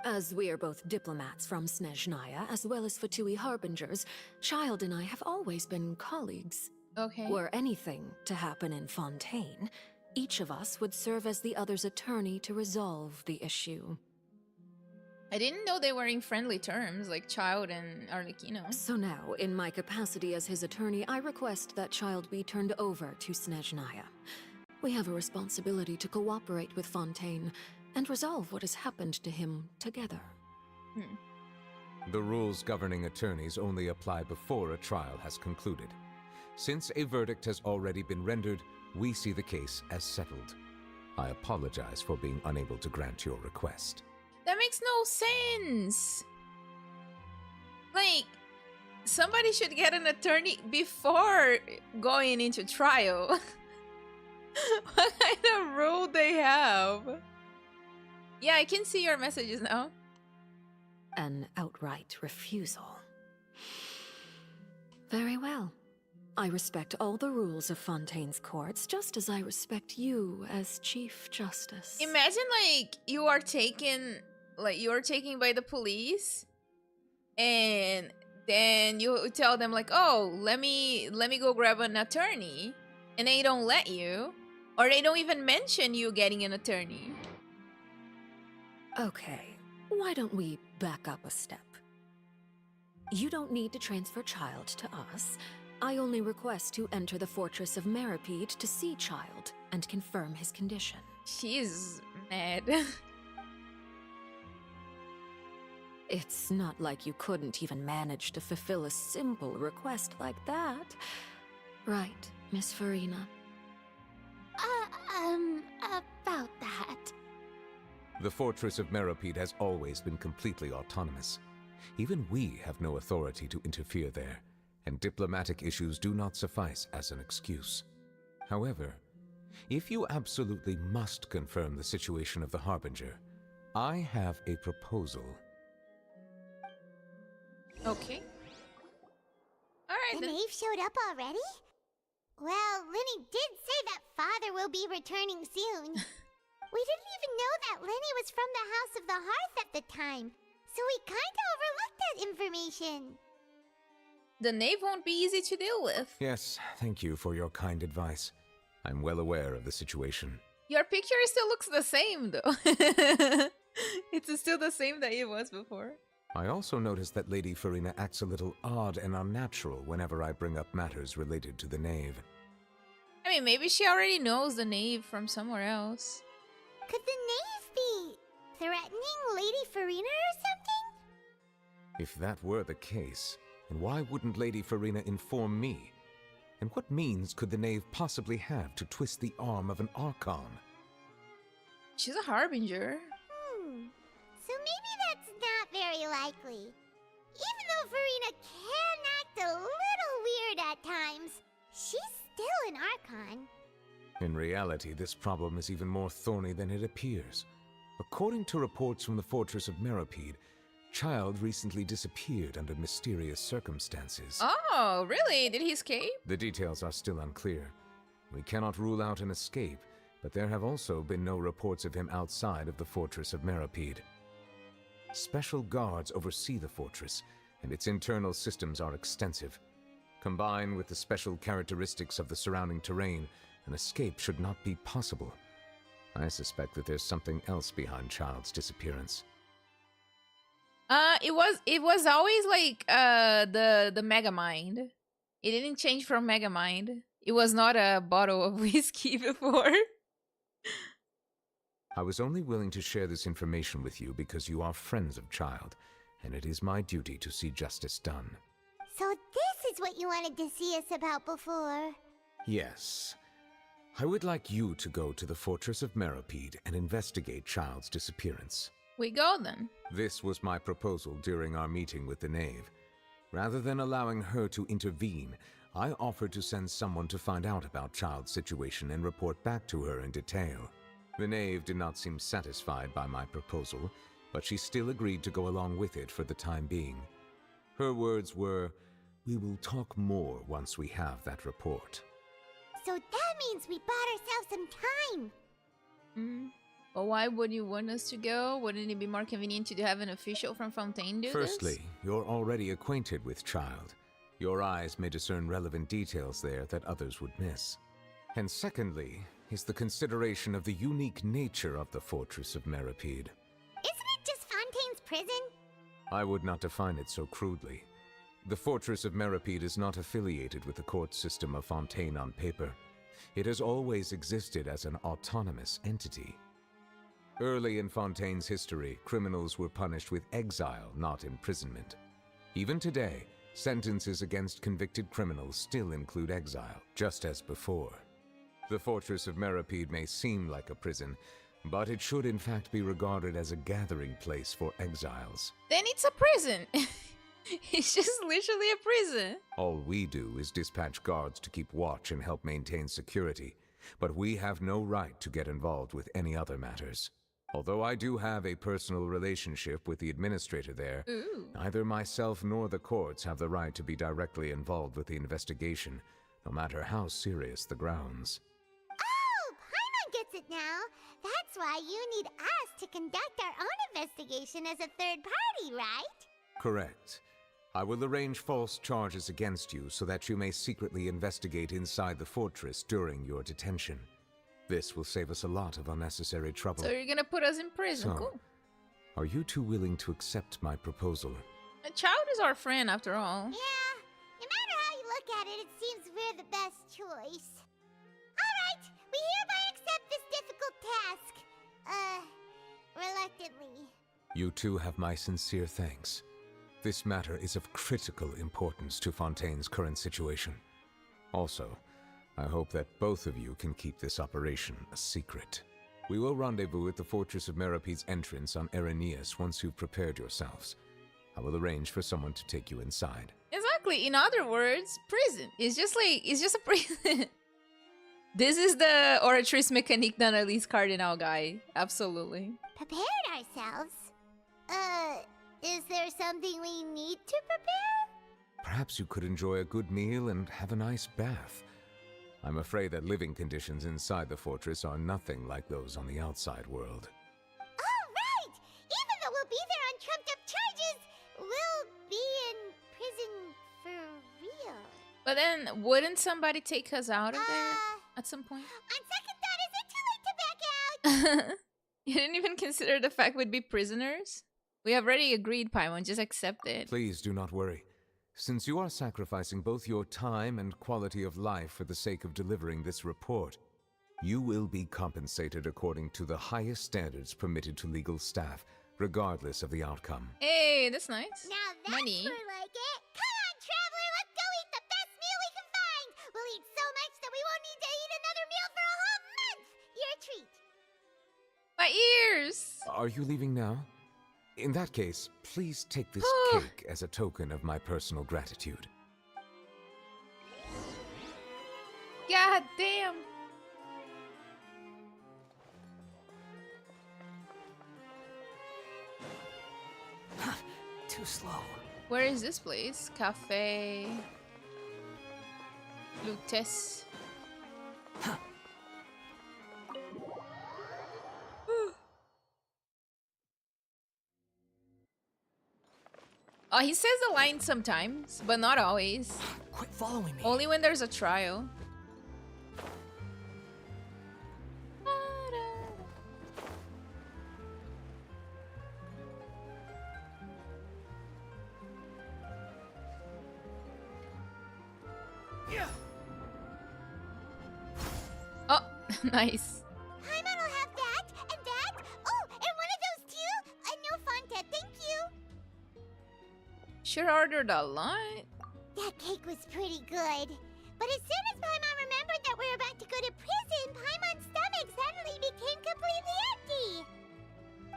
As we are both diplomats from Snezhnaya, as well as Fatui harbingers, Child and I have always been colleagues. Okay. Were anything to happen in Fontaine, each of us would serve as the other's attorney to resolve the issue. I didn't know they were in friendly terms, like Child and Arlecchino. So now, in my capacity as his attorney, I request that Child be turned over to Snezhnaya. We have a responsibility to cooperate with Fontaine and resolve what has happened to him together. The rules governing attorneys only apply before a trial has concluded. Since a verdict has already been rendered, we see the case as settled. I apologize for being unable to grant your request. That makes no sense. Like, somebody should get an attorney before going into trial. What kind of rule they have? Yeah, I can see your messages now. An outright refusal. Very well. I respect all the rules of Fontaine's courts, just as I respect you as Chief Justice. Imagine, like, you are taken by the police, and then you tell them, like, oh, let me go grab an attorney, and they don't let you, or they don't even mention you getting an attorney. Okay, why don't we back up a step? You don't need to transfer Child to us. I only request to enter the fortress of Meropide to see Child and confirm his condition. She's mad. It's not like you couldn't even manage to fulfill a simple request like that. Right, Miss Farina? About that. The fortress of Meropide has always been completely autonomous. Even we have no authority to interfere there, and diplomatic issues do not suffice as an excuse. However, if you absolutely must confirm the situation of the Harbinger, I have a proposal. Okay. Alright The then. knave showed up already? Well, Lyney did say that father will be returning soon. We didn't even know that Lyney was from the House of the Hearth at the time, so we kinda overlooked that information. The knave won't be easy to deal with. Yes, thank you for your kind advice. I'm well aware of the situation. Your picture still looks the same, though. It's still the same that it was before. I also noticed that Lady Farina acts a little odd and unnatural whenever I bring up matters related to the knave. I mean, maybe she already knows the knave from somewhere else. Could the knave be threatening Lady Farina or something? If that were the case, then why wouldn't Lady Farina inform me? And what means could the knave possibly have to twist the arm of an Archon? She's a harbinger. So maybe that's not very likely. Even though Farina can act a little weird at times, she's still an Archon. In reality, this problem is even more thorny than it appears. According to reports from the fortress of Meropide, Child recently disappeared under mysterious circumstances. Oh, really? Did he escape? The details are still unclear. We cannot rule out an escape, but there have also been no reports of him outside of the fortress of Meropide. Special guards oversee the fortress, and its internal systems are extensive. Combined with the special characteristics of the surrounding terrain, an escape should not be possible. I suspect that there's something else behind Child's disappearance. It was always like the Megamind. It didn't change from Megamind. It was not a bottle of whiskey before. I was only willing to share this information with you because you are friends of Child, and it is my duty to see justice done. So this is what you wanted to see us about before. Yes. I would like you to go to the Fortress of Meropide and investigate Child's disappearance. We go then. This was my proposal during our meeting with the Knave. Rather than allowing her to intervene, I offered to send someone to find out about Child's situation and report back to her in detail. The Knave did not seem satisfied by my proposal, but she still agreed to go along with it for the time being. Her words were, "We will talk more once we have that report." So that means we bought ourselves some time. But why would you want us to go? Wouldn't it be more convenient to have an official from Fontaine do Firstly, this? you're already acquainted with Child. Your eyes may discern relevant details there that others would miss. And secondly, is the consideration of the unique nature of the Fortress of Meropide. Isn't it just Fontaine's prison? I would not define it so crudely. The Fortress of Meropide is not affiliated with the court system of Fontaine on paper. It has always existed as an autonomous entity. Early in Fontaine's history, criminals were punished with exile, not imprisonment. Even today, sentences against convicted criminals still include exile, just as before. The Fortress of Meropide may seem like a prison, but it should in fact be regarded as a gathering place for exiles. Then it's a prison. It's just literally a prison. All we do is dispatch guards to keep watch and help maintain security, but we have no right to get involved with any other matters. Although I do have a personal relationship with the administrator there, neither myself nor the courts have the right to be directly involved with the investigation, no matter how serious the grounds. Oh, Paimon gets it now. That's why you need us to conduct our own investigation as a third party, right? Correct. I will arrange false charges against you so that you may secretly investigate inside the fortress during your detention. This will save us a lot of unnecessary trouble. So you're gonna put us in prison. So, Cool. are you two willing to accept my proposal? A child is our friend after all. Yeah, no matter how you look at it, it seems we're the best choice. Alright, we hereby accept this difficult task. Reluctantly. You two have my sincere thanks. This matter is of critical importance to Fontaine's current situation. Also, I hope that both of you can keep this operation a secret. We will rendezvous at the Fortress of Meropide's entrance on Irenaeus once you've prepared yourselves. I will arrange for someone to take you inside. Exactly. In other words, prison. It's just a prison. This is the Oratrice Mécanique d'Analyse Cardinal guy. Absolutely. Prepared ourselves? Is there something we need to prepare? Perhaps you could enjoy a good meal and have a nice bath. I'm afraid that living conditions inside the fortress are nothing like those on the outside world. Oh, right! Even though we'll be there on trumped-up charges, we'll be in prison for real. But then, wouldn't somebody take us out of there at some point? On second thought, is it too late to back out? You didn't even consider the fact we'd be prisoners? We have already agreed, Paimon. Just accept it. Please do not worry. Since you are sacrificing both your time and quality of life for the sake of delivering this report, you will be compensated according to the highest standards permitted to legal staff, regardless of the outcome. Hey, that's nice. Now that's Money. more like it. Come on, traveler, let's go eat the best meal we can find. We'll eat so much that we won't need to eat another meal for a whole month. Your treat. My ears! Are you leaving now? In that case, please take this cake as a token of my personal gratitude. God damn. Too slow. Where is this place? Cafe... Lutece. Oh, he says the line sometimes, but not always. Quit following me. Only when there's a trial. Nice. Paimon will have that, and that. Oh, and one of those too. No, Fontaine, thank you. Should ordered a lot. That cake was pretty good. But as soon as Paimon remembered that we're about to go to prison, Paimon's stomach suddenly became completely empty.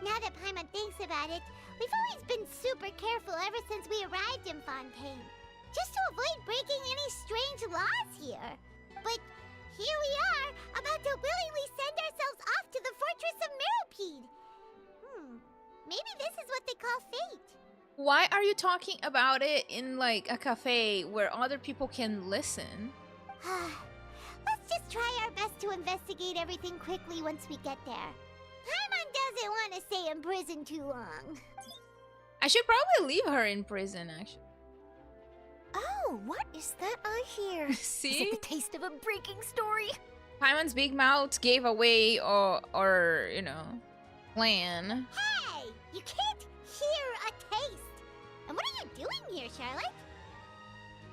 Now that Paimon thinks about it, we've always been super careful ever since we arrived in Fontaine. Just to avoid breaking any strange laws here. But here we are, about to willingly send ourselves off to the fortress of Meropide. Maybe this is what they call fate. Why are you talking about it in like a cafe where other people can listen? Let's just try our best to investigate everything quickly once we get there. Paimon doesn't want to stay in prison too long. I should probably leave her in prison, actually. Oh, what is that I hear? See? Is it the taste of a breaking story? Paimon's big mouth gave away or you know, plan. Hey! You can't hear a taste! And what are you doing here, Charlotte?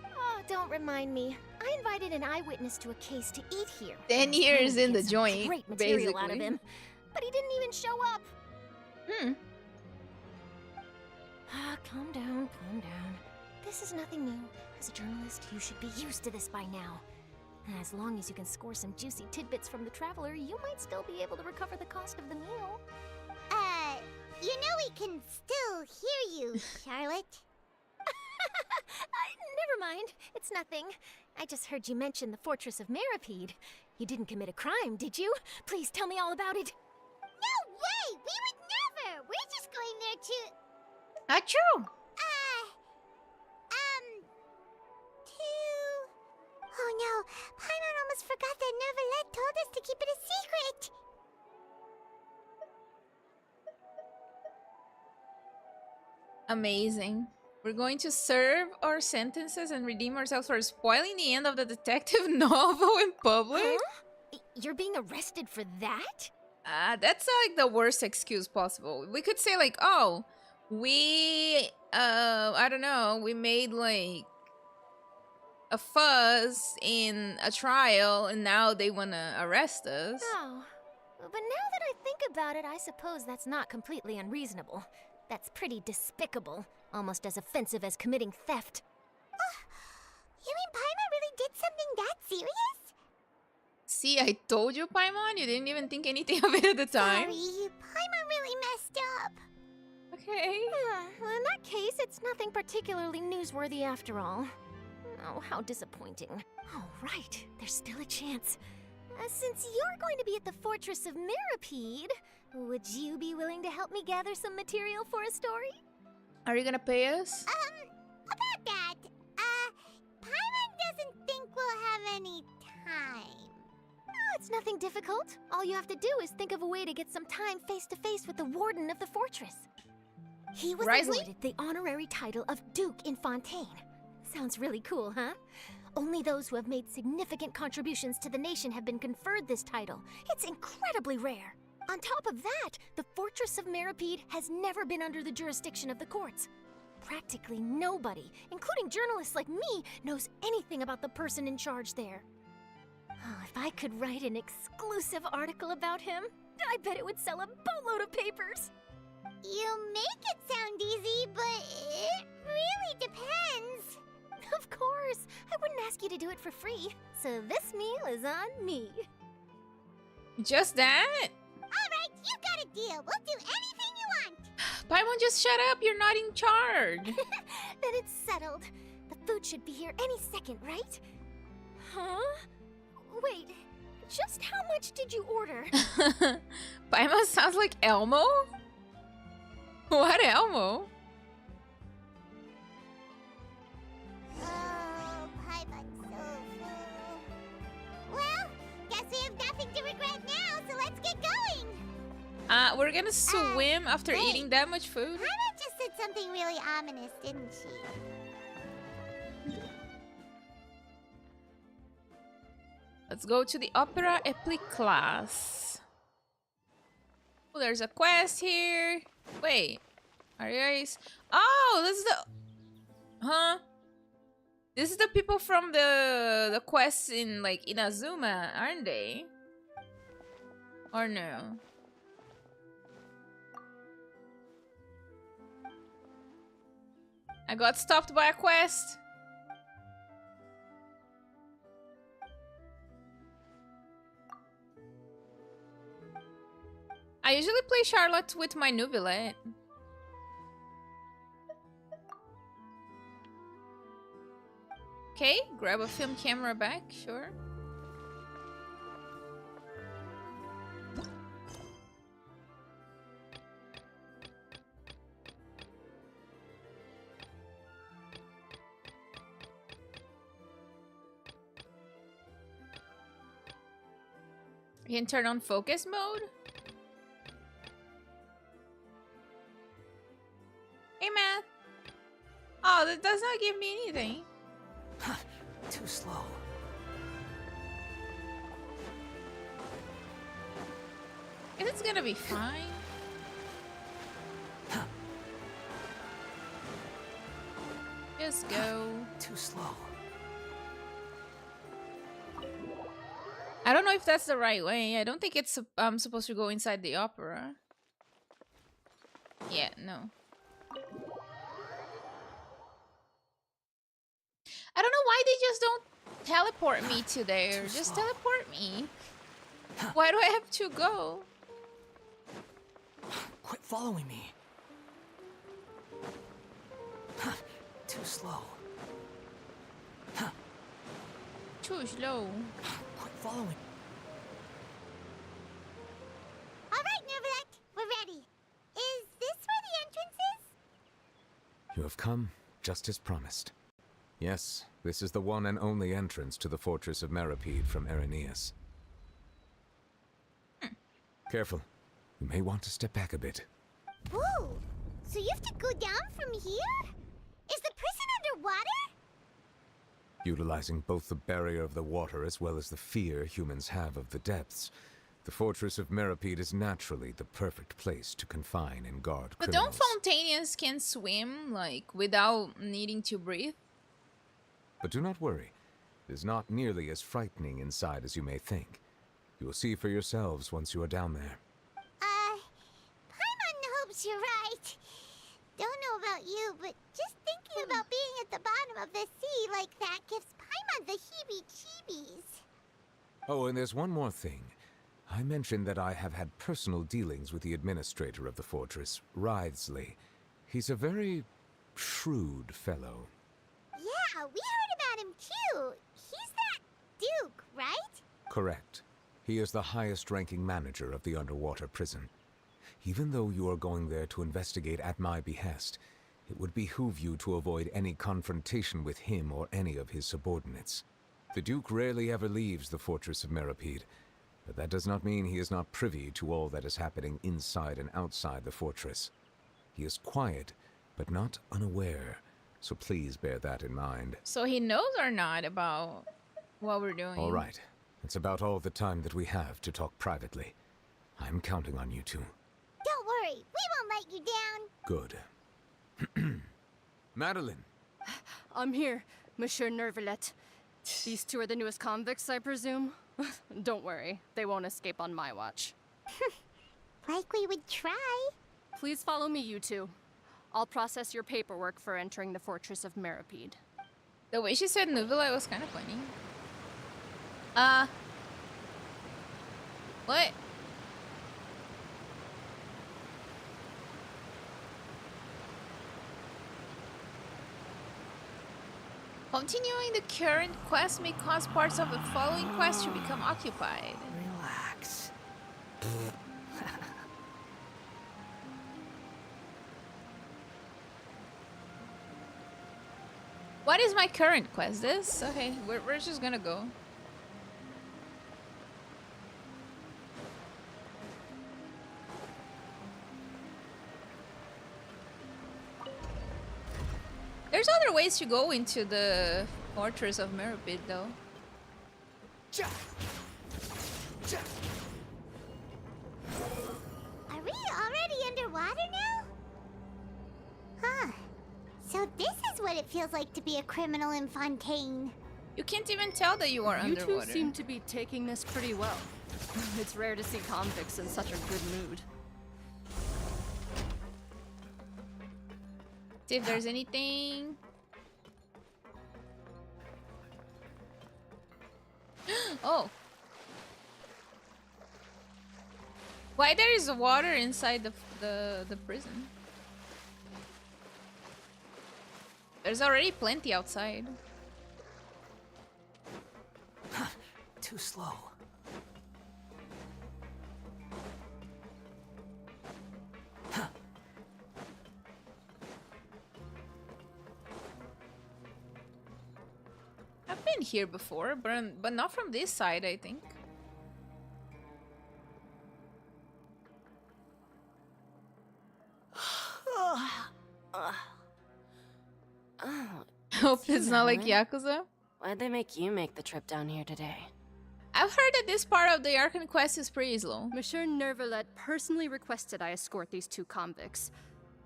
Oh, don't remind me. I invited an eyewitness to a case to eat here. 10 years in the joint, Great material basically. out of him, but he didn't even show up. Calm down, calm down. This is nothing new. As a journalist, you should be used to this by now. As long as you can score some juicy tidbits from the traveler, you might still be able to recover the cost of the meal. You know we can still hear you, Charlotte. Never mind. It's nothing. I just heard you mention the fortress of Meropide. You didn't commit a crime, did you? Please tell me all about it. No way! We would never! We're just going there to... Not true. Oh no, Paimon almost forgot that Neuvillette told us to keep it a secret! Amazing. We're going to serve our sentences and redeem ourselves for spoiling the end of the detective novel in public? Huh? You're being arrested for that? That's like the worst excuse possible. We could say like, oh, we, I don't know, we made like a fuss in a trial and now they want to arrest us. Oh, but now that I think about it, I suppose that's not completely unreasonable. That's pretty despicable, almost as offensive as committing theft. You mean Paimon really did something that serious? See, I told you, Paimon. You didn't even think anything of it at the time. Sorry, Paimon really messed up. Okay. Well, in that case, it's nothing particularly newsworthy after all. Oh, how disappointing. Oh, right. There's still a chance. Since you're going to be at the Fortress of Meropide, would you be willing to help me gather some material for a story? Are you gonna pay us? About that, Paimon doesn't think we'll have any time. Oh, it's nothing difficult. All you have to do is think of a way to get some time face-to-face with the warden of the fortress. He was awarded the honorary title of Duke in Fontaine. Sounds really cool, huh? Only those who have made significant contributions to the nation have been conferred this title. It's incredibly rare. On top of that, the Fortress of Meropide has never been under the jurisdiction of the courts. Practically nobody, including journalists like me, knows anything about the person in charge there. Oh, if I could write an exclusive article about him, I bet it would sell a boatload of papers. You make it sound easy, but it really depends. Of course, I wouldn't ask you to do it for free, so this meal is on me. Just that? Alright, you got a deal. We'll do anything you want. Paimon, just shut up. You're not in charge. Then it's settled. The food should be here any second, right? Huh? Wait, just how much did you order? Paimon sounds like Elmo? What Elmo? Oh, Paimon's so full. Well, guess we have nothing to regret now, so let's get going. We're gonna swim after wait. eating that much food? Paimon just said something really ominous, didn't she? Let's go to the Opera Epic class. Oh, there's a quest here. Wait, are you guys? Oh, this is the. Huh? This is the people from the quests in like Inazuma, aren't they? Or no? I got stopped by a quest. I usually play Charlotte with my Neuvillette. Okay, grab a film camera back, sure. You can turn on focus mode. Hey, Matt. Oh, that does not give me anything. Too slow. It's gonna be fine. Just go. Too slow. I don't know if that's the right way. I don't think it's I'm supposed to go inside the opera. Yeah, no. I don't know why they just don't teleport me to there. Just teleport me. Why do I have to go? Quit following me. Too slow. Too slow. Quit following. All right, Neuvillette, we're ready. Is this where the entrance is? You have come just as promised. Yes, this is the one and only entrance to the fortress of Meropide from Irenaeus. Careful. You may want to step back a bit. Whoa! So you have to go down from here? Is the prison underwater? Utilizing both the barrier of the water as well as the fear humans have of the depths, the fortress of Meropide is naturally the perfect place to confine and guard But criminals. don't Fontainians can swim, like, without needing to breathe? But do not worry. It is not nearly as frightening inside as you may think. You will see for yourselves once you are down there. Paimon hopes you're right. Don't know about you, but just thinking about being at the bottom of the sea like that gives Paimon the heebie-jeebies. Oh, and there's one more thing. I mentioned that I have had personal dealings with the administrator of the fortress, Writhsley. He's a very shrewd fellow. Yeah, we heard about him too. He's that Duke, right? Correct. He is the highest-ranking manager of the underwater prison. Even though you are going there to investigate at my behest, it would behoove you to avoid any confrontation with him or any of his subordinates. The Duke rarely ever leaves the fortress of Meropide, but that does not mean he is not privy to all that is happening inside and outside the fortress. He is quiet, but not unaware, so please bear that in mind. So he knows or not about what we're doing? All right. It's about all the time that we have to talk privately. I'm counting on you two. Don't worry, we won't let you down. Good. Madeline! I'm here, Monsieur Neuvillette. These two are the newest convicts, I presume? Don't worry, they won't escape on my watch. Like we would try. Please follow me, you two. I'll process your paperwork for entering the fortress of Meropide. The way she said Neuvillette was kind of funny. What? Continuing the current quest may cause parts of the following quest to become occupied. Relax. What is my current quest? This? Okay, we're just gonna go. There's other ways to go into the fortress of Meropide, though. Are we already underwater now? Huh. So this is what it feels like to be a criminal in Fontaine. You can't even tell that you are You two underwater. seem to be taking this pretty well. It's rare to see convicts in such a good mood. See if there's anything. Oh. Why there is water inside the prison? There's already plenty outside. Too slow. I've been here before, but not from this side, I think. Hope it's not like Yakuza. Why'd they make you make the trip down here today? I've heard that this part of the Archon Quest is pretty slow. Monsieur Neuvillette personally requested I escort these two convicts.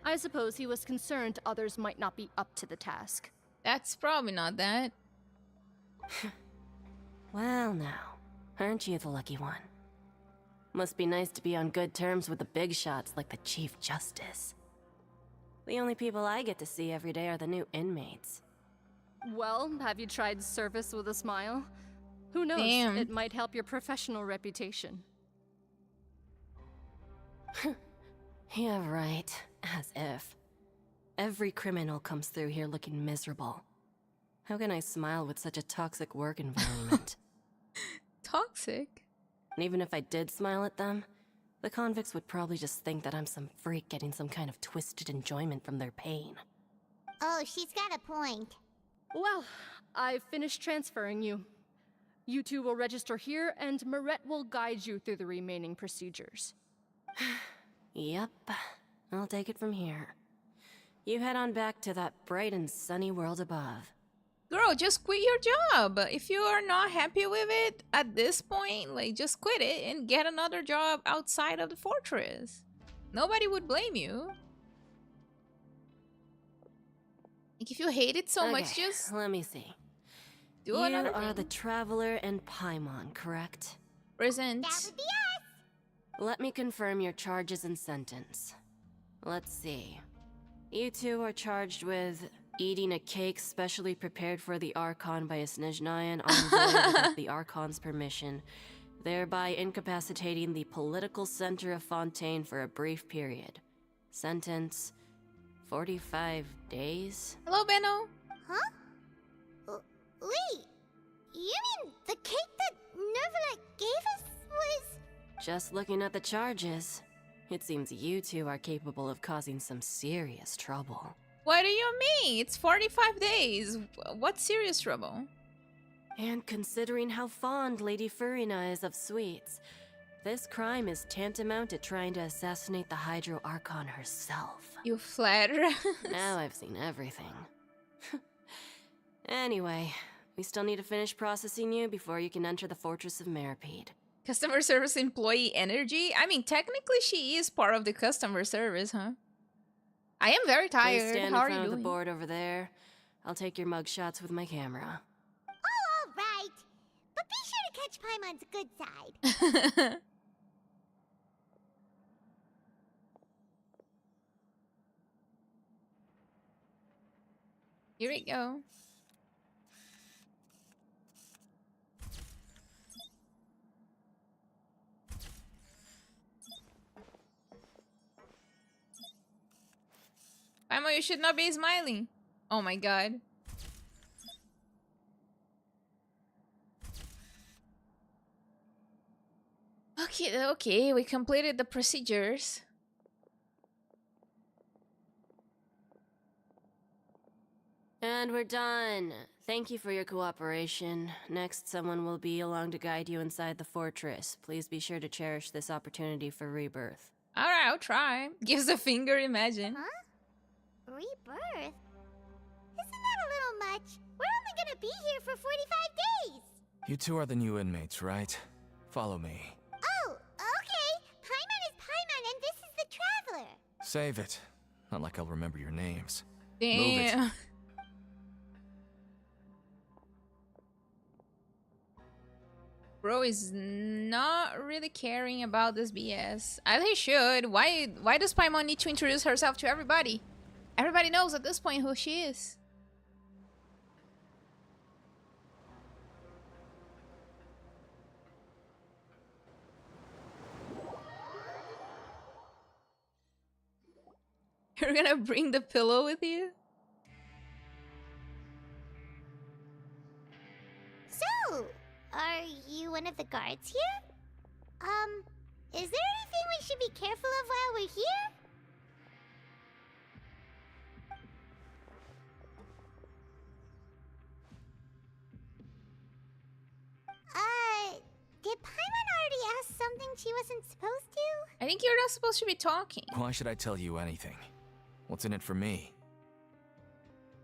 I suppose he was concerned others might not be up to the task. That's probably not that. Well now, aren't you the lucky one? Must be nice to be on good terms with the big shots like the Chief Justice. The only people I get to see every day are the new inmates. Well, have you tried service with a smile? Who knows, Damn. it might help your professional reputation. Yeah, right. As if. Every criminal comes through here looking miserable. How can I smile with such a toxic work environment? Toxic? And even if I did smile at them, the convicts would probably just think that I'm some freak getting some kind of twisted enjoyment from their pain. Oh, she's got a point. Well, I've finished transferring you. You two will register here, and Meropide will guide you through the remaining procedures. Yep, I'll take it from here. You head on back to that bright and sunny world above. Girl, just quit your job. If you are not happy with it at this point, like, just quit it and get another job outside of the fortress. Nobody would blame you. Like, if you hate it so much, just let me see. do you another are thing. the Traveler and Paimon, correct? Present. That would be us. Let me confirm your charges and sentence. Let's see. You two are charged with eating a cake specially prepared for the Archon by a Snezhnayan envoy without the Archon's permission, thereby incapacitating the political center of Fontaine for a brief period. Sentence: 45 days? Hello, Benno. Huh? Wait, you mean the cake that Neuvillette gave us was... Just looking at the charges, it seems you two are capable of causing some serious trouble. What do you mean? It's 45 days. What serious trouble? And considering how fond Lady Furina is of sweets, this crime is tantamount to trying to assassinate the Hydro Archon herself. You flatter us. Now I've seen everything. Anyway, we still need to finish processing you before you can enter the Fortress of Meropide. Customer service employee energy? I mean, technically she is part of the customer service, huh? I am very Please tired. stand How in are front you of the doing? board over there. I'll take your mug shots with my camera. Oh, all right. But be sure to catch Paimon's good side. Here we go. Emma, you should not be smiling. Oh my god. Okay, we completed the procedures. And we're done. Thank you for your cooperation. Next, someone will be along to guide you inside the fortress. Please be sure to cherish this opportunity for rebirth. Alright, I'll try. Gives a finger, imagine. Huh? Rebirth? Isn't that a little much? We're only gonna be here for 45 days! You two are the new inmates, right? Follow me. Oh, okay! Paimon is Paimon and this is the Traveler! Save it. Not like I'll remember your names. Damn. Move it. bro is not really caring about this BS. As he should. Why does Paimon need to introduce herself to everybody? Everybody knows at this point who she is. You're gonna bring the pillow with you? So, are you one of the guards here? Is there anything we should be careful of while we're here? Did Paimon already ask something she wasn't supposed to? I think you're not supposed to be talking. Why should I tell you anything? What's in it for me?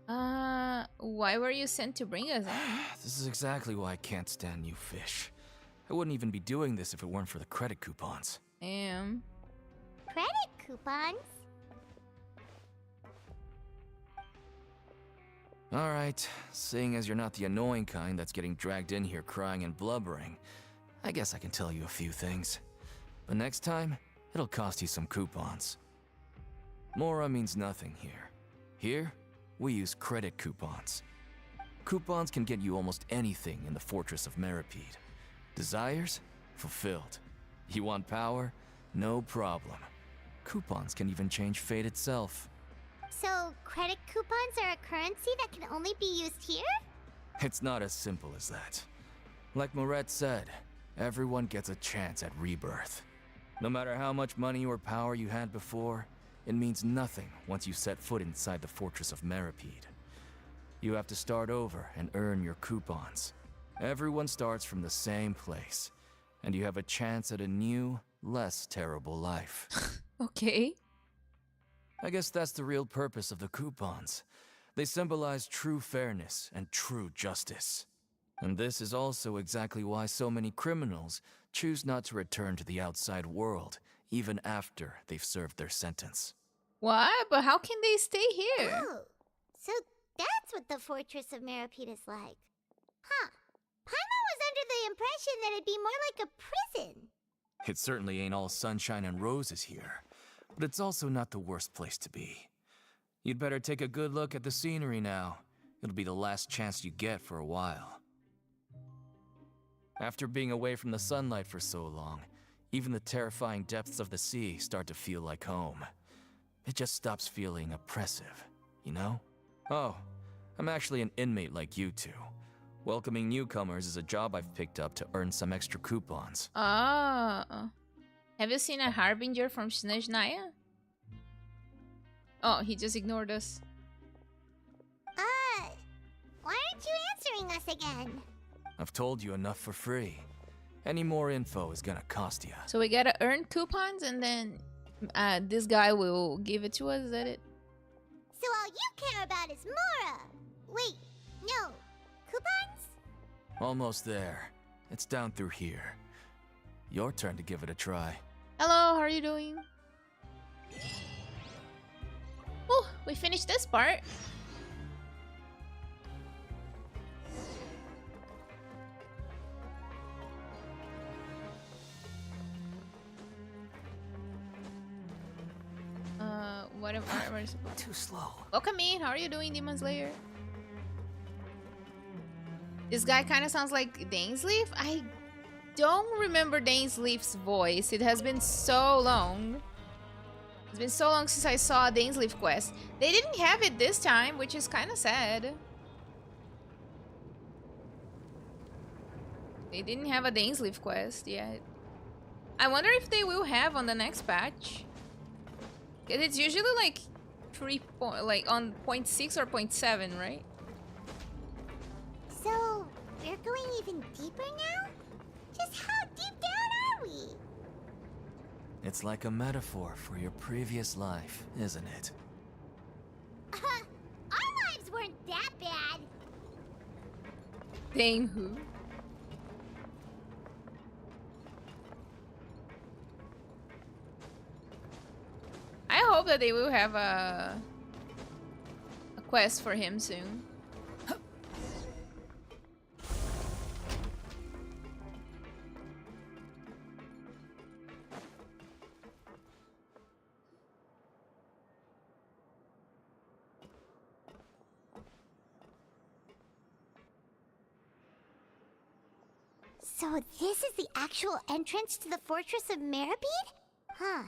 Why were you sent to bring us in? This is exactly why I can't stand you fish. I wouldn't even be doing this if it weren't for the credit coupons. Damn. Credit coupons? Alright, seeing as you're not the annoying kind that's getting dragged in here crying and blubbering, I guess I can tell you a few things. But next time, it'll cost you some coupons. Mora means nothing here. Here, we use credit coupons. Coupons can get you almost anything in the Fortress of Meropide. Desires? Fulfilled. You want power? No problem. Coupons can even change fate itself. So, credit coupons are a currency that can only be used here? It's not as simple as that. Like Morette said, everyone gets a chance at rebirth. No matter how much money or power you had before, it means nothing once you set foot inside the Fortress of Meropide. You have to start over and earn your coupons. Everyone starts from the same place, and you have a chance at a new, less terrible life. Okay. I guess that's the real purpose of the coupons. They symbolize true fairness and true justice. And this is also exactly why so many criminals choose not to return to the outside world, even after they've served their sentence. What? But how can they stay here? Oh, so that's what the Fortress of Meropide is like. Huh. Paimon was under the impression that it'd be more like a prison. It certainly ain't all sunshine and roses here, but it's also not the worst place to be. You'd better take a good look at the scenery now. It'll be the last chance you get for a while. After being away from the sunlight for so long, even the terrifying depths of the sea start to feel like home. It just stops feeling oppressive, you know? Oh, I'm actually an inmate like you two. Welcoming newcomers is a job I've picked up to earn some extra coupons. Oh. Have you seen a harbinger from Snezhnaya? Oh, he just ignored us. Why aren't you answering us again? I've told you enough for free. Any more info is gonna cost you. So we gotta earn coupons and then this guy will give it to us, is that it? So all you care about is Mora! Wait, no. Coupons? Almost there. It's down through here. Your turn to give it a try. Hello, how are you doing? Oh, we finished this part. What am I supposed to? Too slow. Welcome in. How are you doing, Demon Slayer? This guy kind of sounds like Dainsleif. I don't remember Dainsleif's voice. It has been so long. It's been so long since I saw a Dainsleif quest. They didn't have it this time, which is kind of sad. They didn't have a Dainsleif quest yet. I wonder if they will have on the next patch. It's usually like on 0.6 or 0.7, right? So, we're going even deeper now? Just how deep down are we? It's like a metaphor for your previous life, isn't it? Our lives weren't that bad. Dang who? I hope that they will have a quest for him soon. So this is the actual entrance to the Fortress of Meropide? Huh.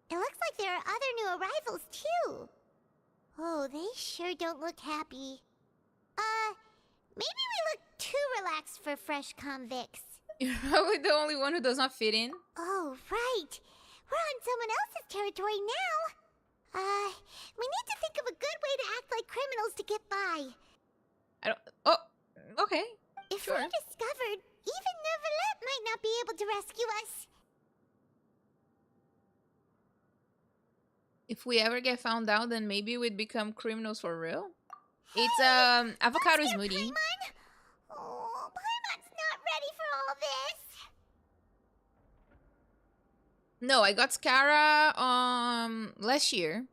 It looks like there are other new arrivals, too. Oh, they sure don't look happy. Maybe we look too relaxed for fresh convicts. You're probably the only one who does not fit in. Oh, right. We're on someone else's territory now. We need to think of a good way to act like criminals to get by. I don't... Oh, okay. If Sure. we're discovered, even Neuvillette might not be able to rescue us. If we ever get found out, then maybe we'd become criminals for real. It's avocado smoothie. Oh, Paimon's not ready for all this. No, I got Scara last year.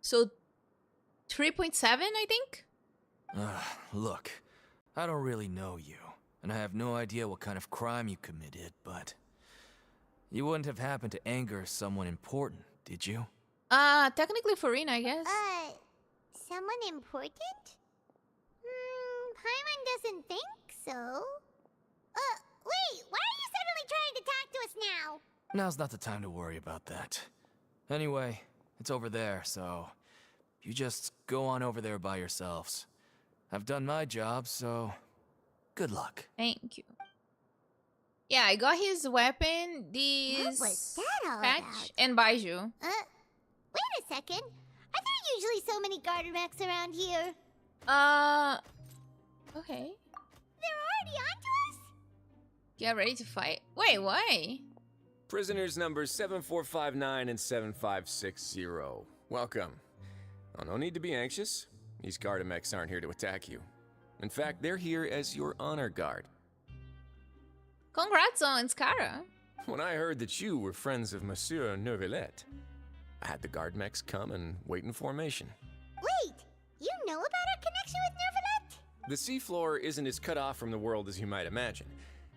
So 3.7, I think. Look, I don't really know you, and I have no idea what kind of crime you committed, but you wouldn't have happened to anger someone important, did you? Technically Farina, I guess. Someone important? Paimon doesn't think so. Wait, why are you suddenly trying to talk to us now? Now's not the time to worry about that. Anyway, it's over there, so you just go on over there by yourselves. I've done my job, so good luck. Thank you. Yeah, I got his weapon, this What was that all patch, about? and Baiju. Wait a second. Are there usually so many garter mechs around here? Okay. They're already onto us? Get ready to fight. Wait, why? Prisoners numbers 7459 and 7560. Welcome. Oh, no need to be anxious. These Gardamex aren't here to attack you. In fact, they're here as your honor guard. Congrats on Scara. When I heard that you were friends of Monsieur Neuvillette, I had the Guardmex come and wait in formation. Wait, you know about our connection with Neuvillette? The seafloor isn't as cut off from the world as you might imagine.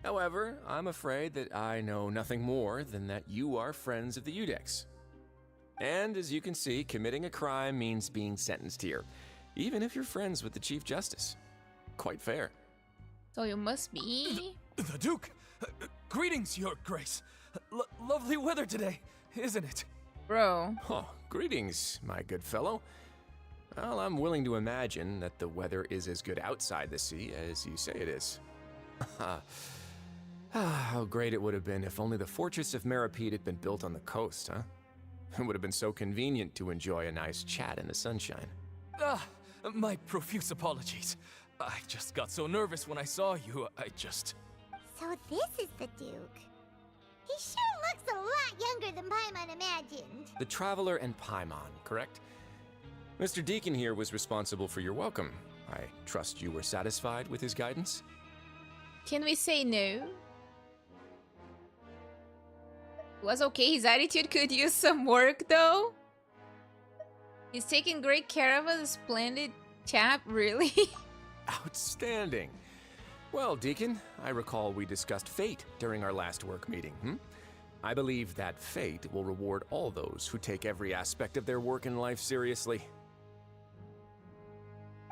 However, I'm afraid that I know nothing more than that you are friends of the Udex. And as you can see, committing a crime means being sentenced here, even if you're friends with the Chief Justice. Quite fair. So you must be... The Duke! Greetings, Your Grace. Lovely weather today, isn't it? Bro. Oh, greetings, my good fellow. Well, I'm willing to imagine that the weather is as good outside the sea as you say it is. How great it would have been if only the Fortress of Meropide had been built on the coast, huh? It would have been so convenient to enjoy a nice chat in the sunshine. My profuse apologies. I just got so nervous when I saw you, So this is the Duke. He sure looks a lot younger than Paimon imagined. The Traveler and Paimon, correct? Mr. Deacon here was responsible for your welcome. I trust you were satisfied with his guidance? Can we say no? It was okay. His attitude could use some work, though. He's taking great care of a splendid chap, really. Outstanding. Well, Deacon, I recall we discussed fate during our last work meeting, I believe that fate will reward all those who take every aspect of their work in life seriously.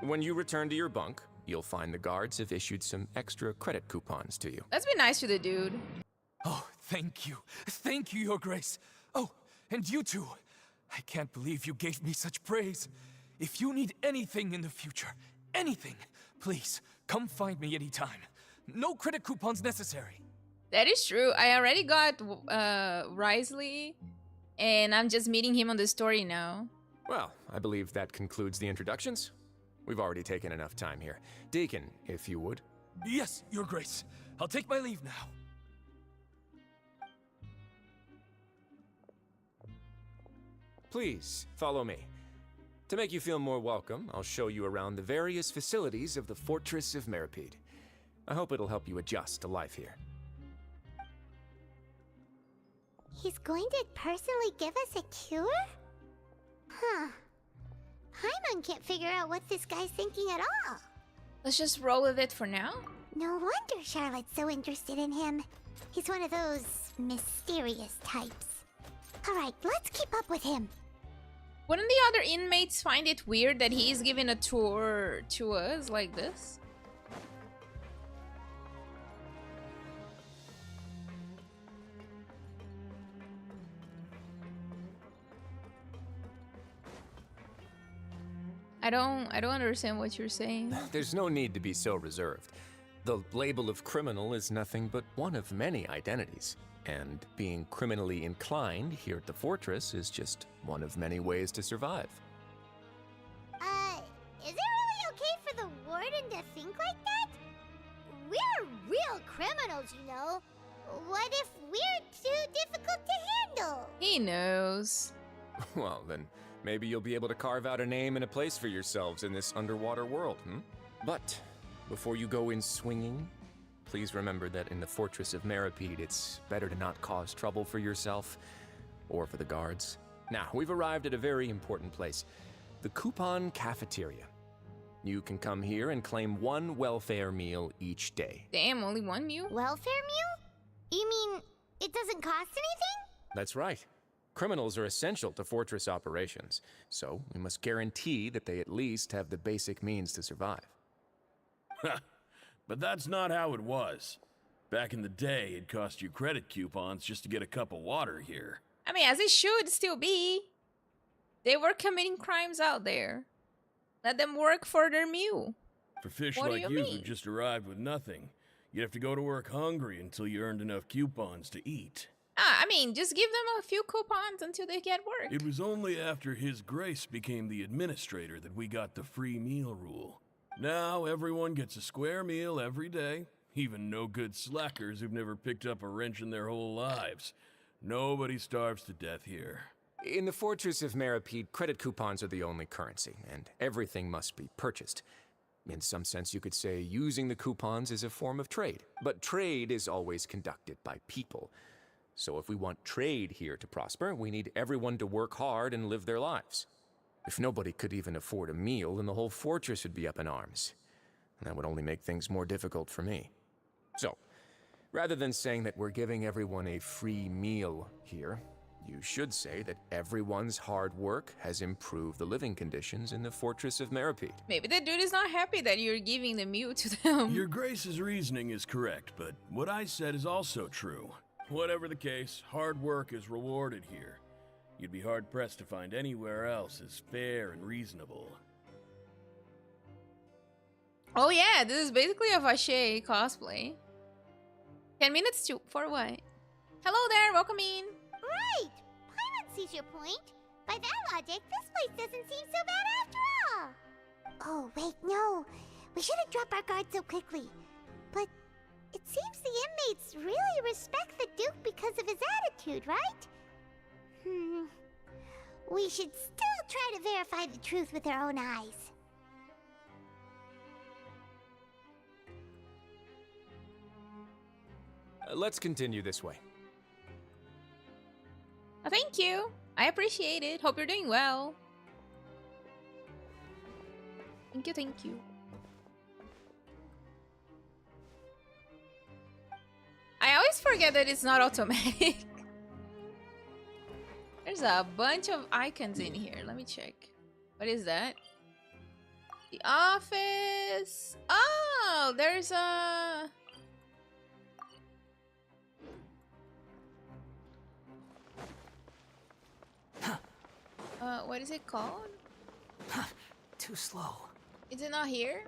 When you return to your bunk, you'll find the guards have issued some extra credit coupons to you. Let's be nice to the dude. Oh, thank you. Thank you, Your Grace. Oh, and you too. I can't believe you gave me such praise. If you need anything in the future, anything, please, come find me anytime. No credit coupons necessary. That is true. I already got Risley, and I'm just meeting him on the story now. Well, I believe that concludes the introductions. We've already taken enough time here. Deacon, if you would. Yes, Your Grace. I'll take my leave now. Please, follow me. To make you feel more welcome, I'll show you around the various facilities of the Fortress of Meropide. I hope it'll help you adjust to life here. He's going to personally give us a cure? Huh. Paimon can't figure out what this guy's thinking at all. Let's just roll with it for now. No wonder Charlotte's so interested in him. He's one of those mysterious types. Alright, let's keep up with him. Wouldn't the other inmates find it weird that he's giving a tour to us like this? I don't understand what you're saying. There's no need to be so reserved. The label of criminal is nothing but one of many identities. And being criminally inclined here at the fortress is just one of many ways to survive. Is it really okay for the warden to think like that? We're real criminals, you know. What if we're too difficult to handle? He knows. Well, then maybe you'll be able to carve out a name and a place for yourselves in this underwater world, But before you go in swinging, please remember that in the fortress of Meropide, it's better to not cause trouble for yourself or for the guards. Now, we've arrived at a very important place, the Coupon Cafeteria. You can come here and claim one welfare meal each day. Damn, only one meal? Welfare meal? You mean it doesn't cost anything? That's right. Criminals are essential to fortress operations, so we must guarantee that they at least have the basic means to survive. But that's not how it was. Back in the day, it cost you credit coupons just to get a cup of water here. I mean, as it should still be. They were committing crimes out there. Let them work for their meal. For fish What do like you you who mean? just arrived with nothing, you'd have to go to work hungry until you earned enough coupons to eat. I mean, just give them a few coupons until they get work. It was only after His Grace became the administrator that we got the free meal rule. Now everyone gets a square meal every day, even no-good slackers who've never picked up a wrench in their whole lives. Nobody starves to death here. In the fortress of Meropide, credit coupons are the only currency, and everything must be purchased. In some sense, you could say using the coupons is a form of trade. But trade is always conducted by people. So if we want trade here to prosper, we need everyone to work hard and live their lives. If nobody could even afford a meal, then the whole fortress would be up in arms. And that would only make things more difficult for me. So, rather than saying that we're giving everyone a free meal here, you should say that everyone's hard work has improved the living conditions in the fortress of Meropide. Maybe the dude is not happy that you're giving the meal to them. Your Grace's reasoning is correct, but what I said is also true. Whatever the case, hard work is rewarded here. You'd be hard-pressed to find anywhere else as fair and reasonable. Oh yeah, this is basically a Vache cosplay. 10 minutes for what? Hello there, welcome in. Right! Paimon sees your point. By that logic, this place doesn't seem so bad after all. Oh, wait, no. We shouldn't drop our guard so quickly. But it seems the inmates really respect the Duke because of his attitude, right? We should still try to verify the truth with our own eyes. Let's continue this way. Thank you. I appreciate it. Hope you're doing well. Thank you, thank you. I always forget that it's not automatic. There's a bunch of icons in here. Let me check. What is that? The office. Oh, there's a... what is it called? Too slow. Is it not here?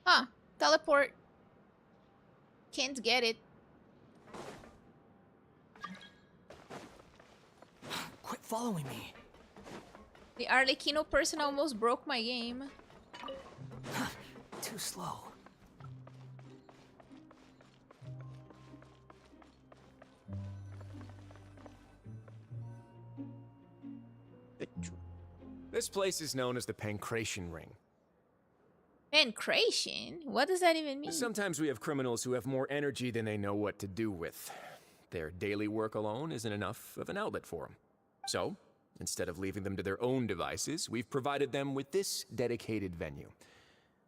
Huh. Teleport. Can't get it. Quit following me. The Arlecchino person almost broke my game. Too slow. This place is known as the Pancration Ring. Pancration? What does that even mean? Sometimes we have criminals who have more energy than they know what to do with. Their daily work alone isn't enough of an outlet for them. So, instead of leaving them to their own devices, we've provided them with this dedicated venue.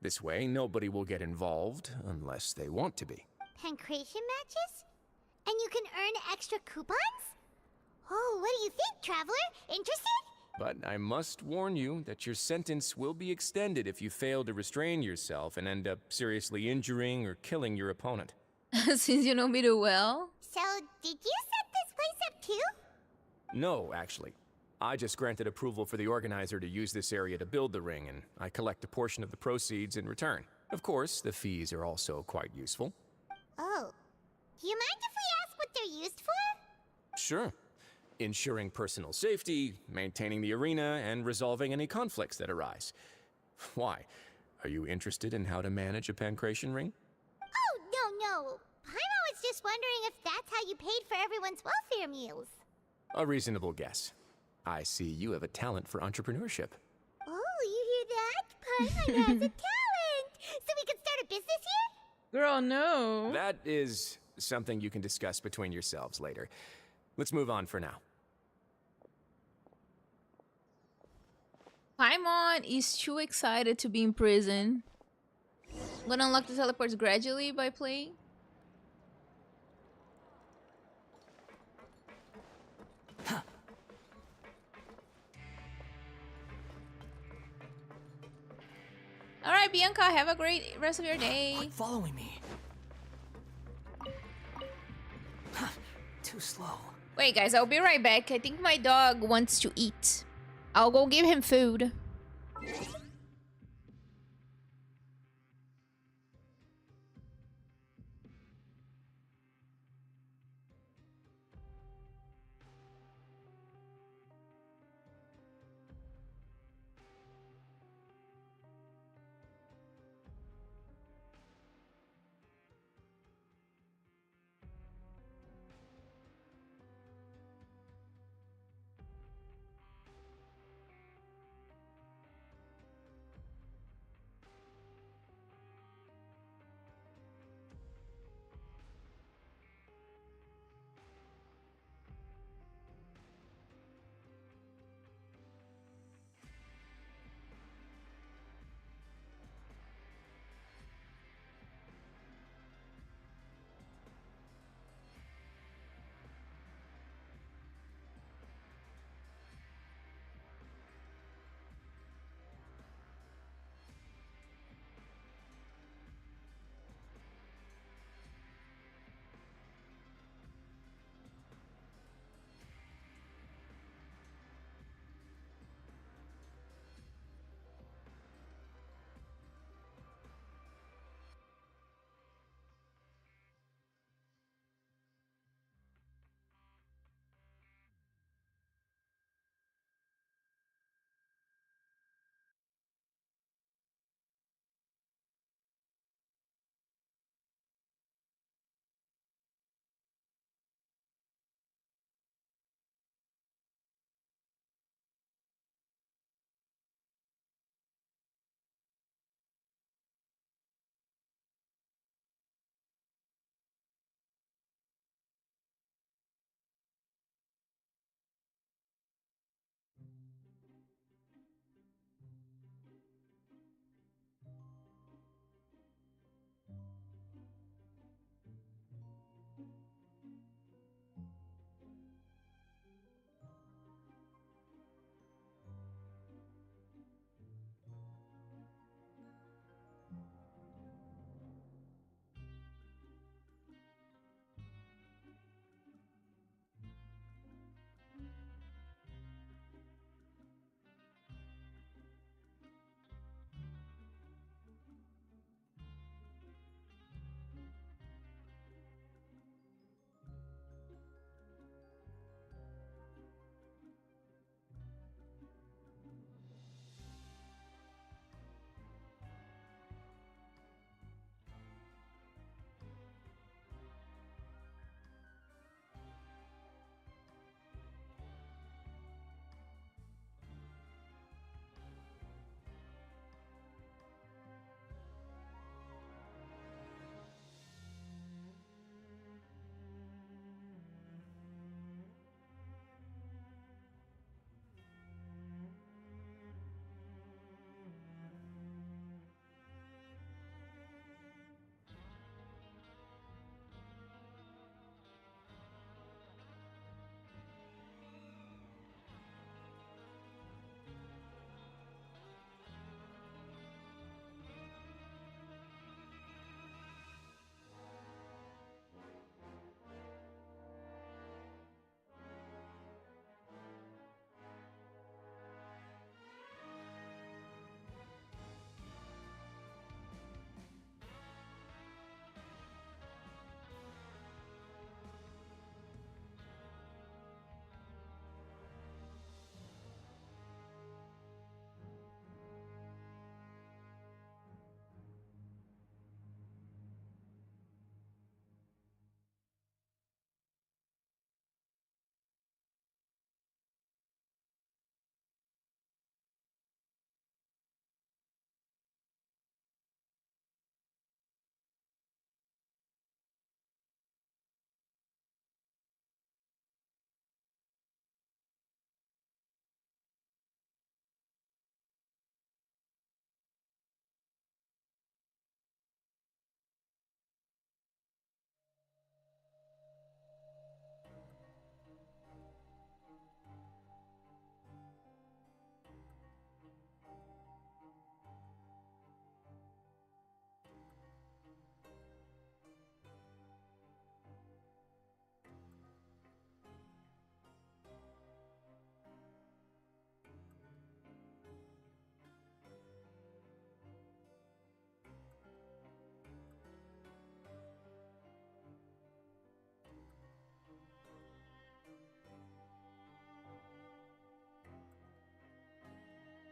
This way, nobody will get involved unless they want to be. Pancration matches? And you can earn extra coupons? Oh, what do you think, traveler? Interested? but I must warn you that your sentence will be extended if you fail to restrain yourself and end up seriously injuring or killing your opponent. Since you know me too well. So, did you set this place up too? No, actually. I just granted approval for the organizer to use this area to build the ring, and I collect a portion of the proceeds in return. Of course, the fees are also quite useful. Oh. Do you mind if we ask what they're used for? Sure. Ensuring personal safety, maintaining the arena, and resolving any conflicts that arise. Why? Are you interested in how to manage a pancration ring? Oh, no. Paimon was just wondering if that's how you paid for everyone's welfare meals. A reasonable guess. I see you have a talent for entrepreneurship. Oh, you hear that? Paimon has a talent! So we can start a business here? Girl, no. That is something you can discuss between yourselves later. Let's move on for now. Paimon is too excited to be in prison. I'm gonna unlock the teleports gradually by playing. Alright, Bianca, have a great rest of your day. Quit following me. Too slow. Wait, guys, I'll be right back. I think my dog wants to eat. I'll go give him food.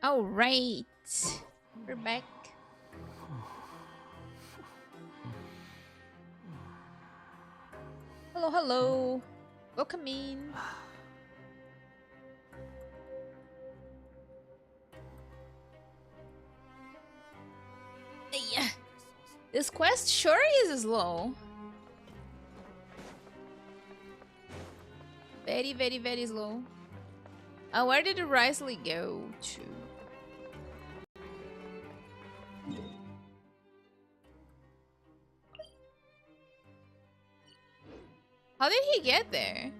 All right, we're back. Hello, hello. Welcome in. Yeah. This quest sure is slow. Very, very, very slow. Where did the Risley go to? How did he get there?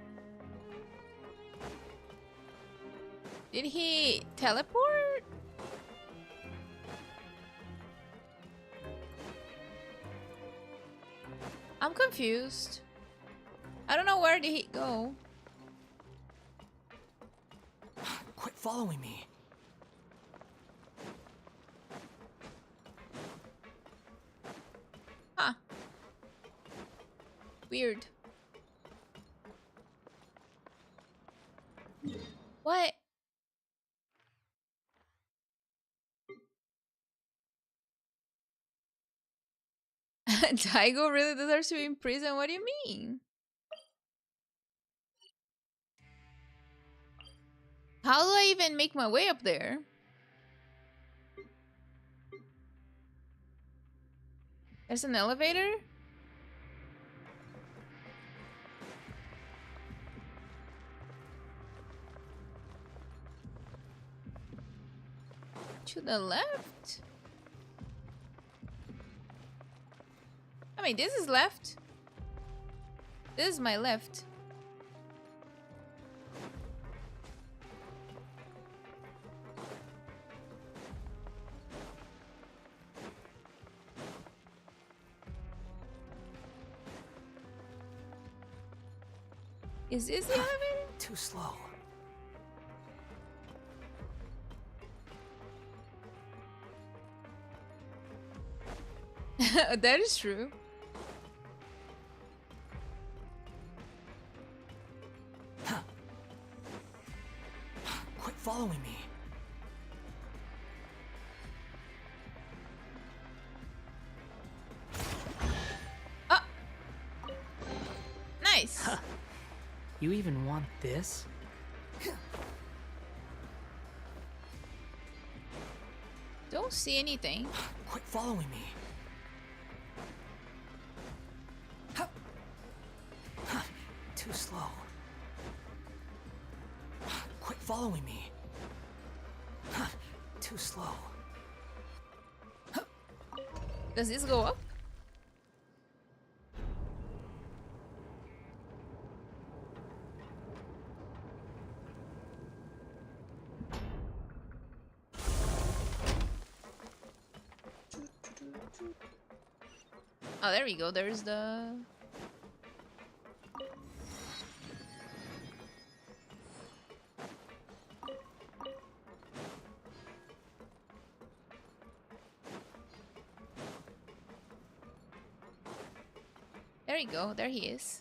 Did he teleport? I'm confused. I don't know where did he go. Quit following me. Huh. Weird. What? Daigo really deserves to be in prison? What do you mean? How do I even make my way up there? There's an elevator? To the left? I mean, this is left. This is my left. Is this the elevator? Too slow. That is true. Quit following me. Oh! Nice! You even want this? Don't see anything. Quit following me. Too slow. Quit following me. Too slow. Does this go up? Oh, there we go. There's the... There you go. There he is.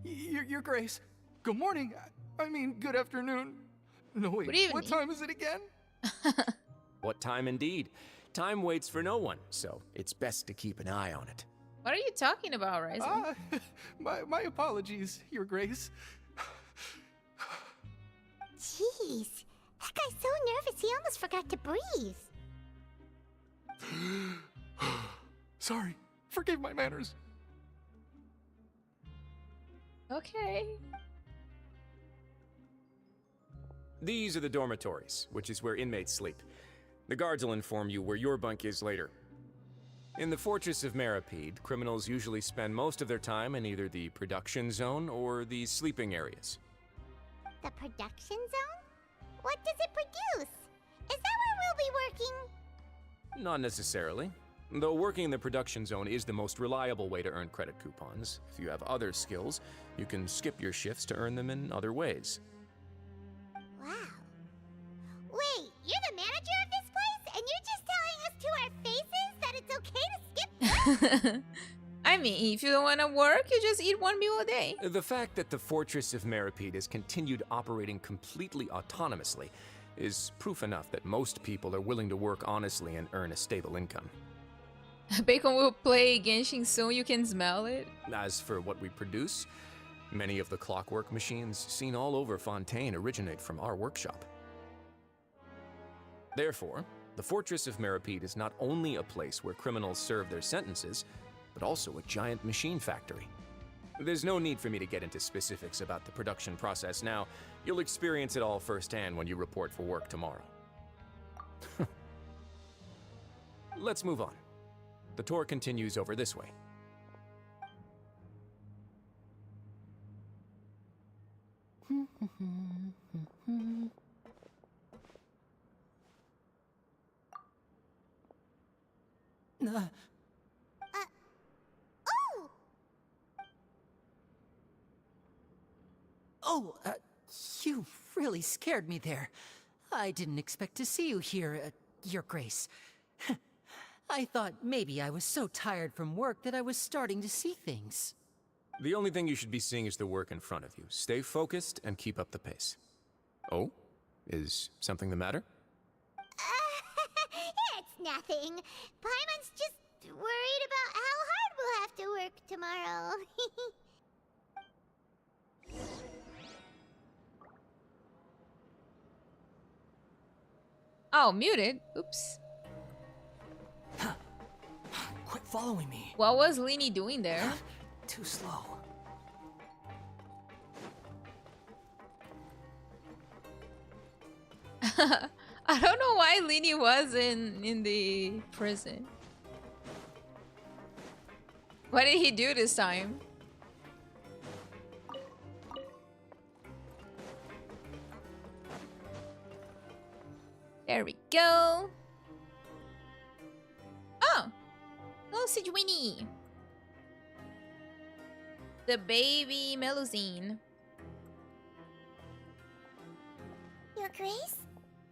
Your Grace. Good morning. I mean, good afternoon. No, wait. Good evening. What time is it again? What time indeed? Time waits for no one, so it's best to keep an eye on it. What are you talking about, Ryzen? My apologies, Your Grace. Jeez, that guy's so nervous he almost forgot to breathe. Sorry. Forgive my manners. Okay. These are the dormitories, which is where inmates sleep. The guards will inform you where your bunk is later. In the fortress of Meropide, criminals usually spend most of their time in either the production zone or the sleeping areas. The production zone? What does it produce? Is that where we'll be working? Not necessarily. Though working in the production zone is the most reliable way to earn credit coupons. If you have other skills, you can skip your shifts to earn them in other ways. Wow. Wait, you're the manager of this place? And you're just telling us to our faces that it's okay to skip work? I mean, if you don't want to work, you just eat one meal a day. The fact that the Fortress of Meropide has continued operating completely autonomously is proof enough that most people are willing to work honestly and earn a stable income. Bacon will play Genshin soon, you can smell it. As for what we produce, many of the clockwork machines seen all over Fontaine originate from our workshop. Therefore, the Fortress of Meropide is not only a place where criminals serve their sentences, but also a giant machine factory. There's no need for me to get into specifics about the production process now. You'll experience it all firsthand when you report for work tomorrow. Let's move on. The tour continues over this way. You really scared me there. I didn't expect to see you here, Your Grace. I thought maybe I was so tired from work that I was starting to see things. The only thing you should be seeing is the work in front of you. Stay focused and keep up the pace. Oh? Is something the matter? It's nothing. Paimon's just worried about how hard we'll have to work tomorrow. Oh, muted. Oops. Quit following me. What was Lyney doing there? Too slow. I don't know why Lyney was in the prison. What did he do this time? There we go. Oh! Hello, Sidwini. The baby Melusine. Your Grace?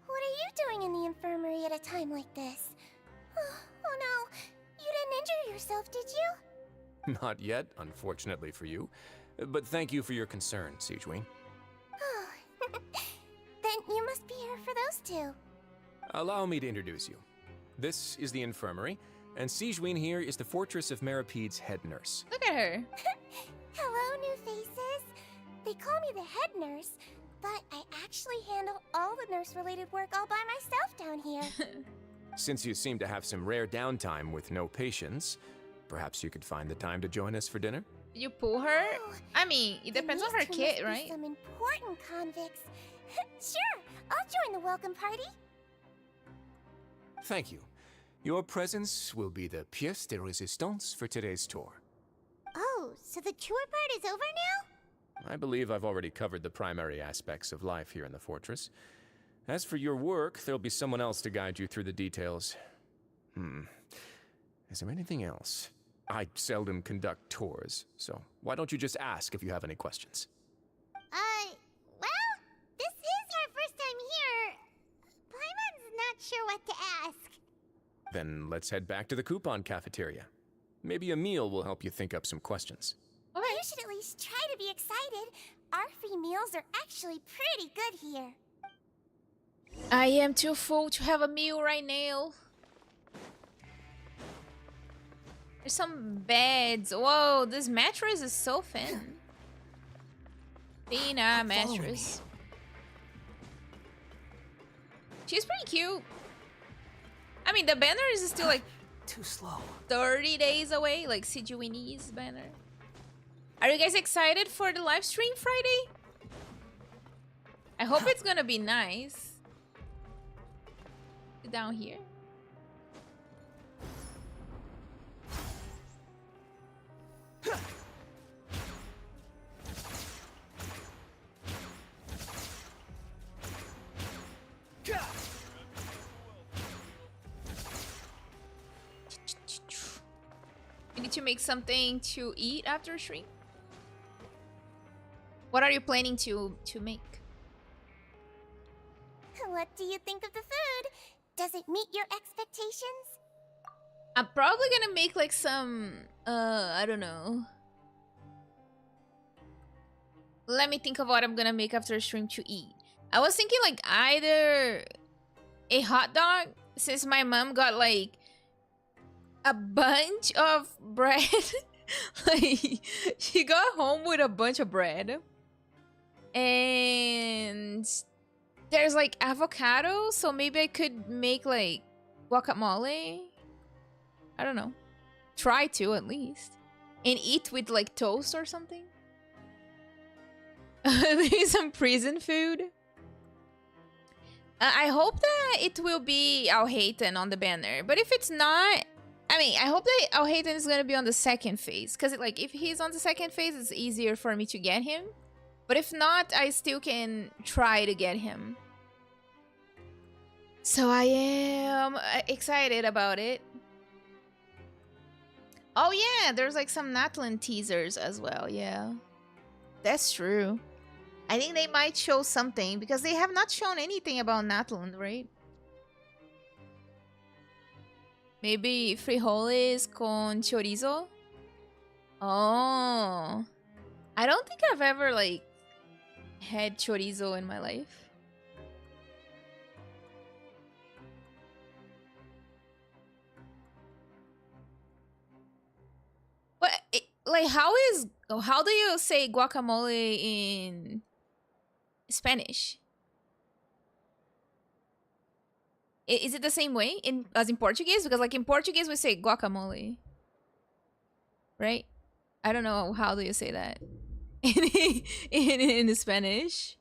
What are you doing in the infirmary at a time like this? Oh no, you didn't injure yourself, did you? Not yet, unfortunately for you. But thank you for your concern, Sidwini. Then you must be here for those two. Allow me to introduce you. This is the infirmary, and Sidwini here is the Fortress of Meropide's head nurse. Look at her. Hello, new faces. They call me the head nurse, but I actually handle all the nurse-related work all by myself down here. Since you seem to have some rare downtime with no patients, perhaps you could find the time to join us for dinner? You pull her? I mean, it depends on her kit, right? Some important convicts. Sure, I'll join the welcome party. Thank you. Your presence will be the pièce de résistance for today's tour. Oh, so the tour part is over now? I believe I've already covered the primary aspects of life here in the fortress. As for your work, there'll be someone else to guide you through the details. Is there anything else? I seldom conduct tours, so why don't you just ask if you have any questions? Well, this is our first time here. Paimon's not sure what to ask. Then let's head back to the coupon cafeteria. Maybe a meal will help you think up some questions. You should at least try to be excited. Our free meals are actually pretty good here. I am too full to have a meal right now. There's some beds. Whoa, this mattress is so thin. Thinner mattress. She's pretty cute. I mean, the banner is still like too slow. 30 days away, like Sidwini's banner. Are you guys excited for the live stream Friday? I hope it's gonna be nice. Down here. We need to make something to eat after stream. What are you planning to make? What do you think of the food? Does it meet your expectations? I'm probably gonna make like some I don't know. Let me think of what I'm gonna make after stream to eat. I was thinking like either a hot dog, since my mom got like a bunch of bread. Like she got home with a bunch of bread. And there's like avocado, so maybe I could make like guacamole. I don't know. Try to at least. And eat with like toast or something. Maybe some prison food. I hope that it will be Alhaiten on the banner. But if it's not, I mean, I hope that Alhaiten is going to be on the second phase. Because like if he's on the second phase, it's easier for me to get him. But if not, I still can try to get him. So I am excited about it. Oh yeah, there's like some Natlan teasers as well, yeah. That's true. I think they might show something because they have not shown anything about Natlan, right? Maybe frijoles con chorizo? Oh. I don't think I've ever like had chorizo in my life. But like how do you say guacamole in Spanish? Is it the same way as in Portuguese? Because like in Portuguese we say guacamole. Right? I don't know how do you say that in Spanish.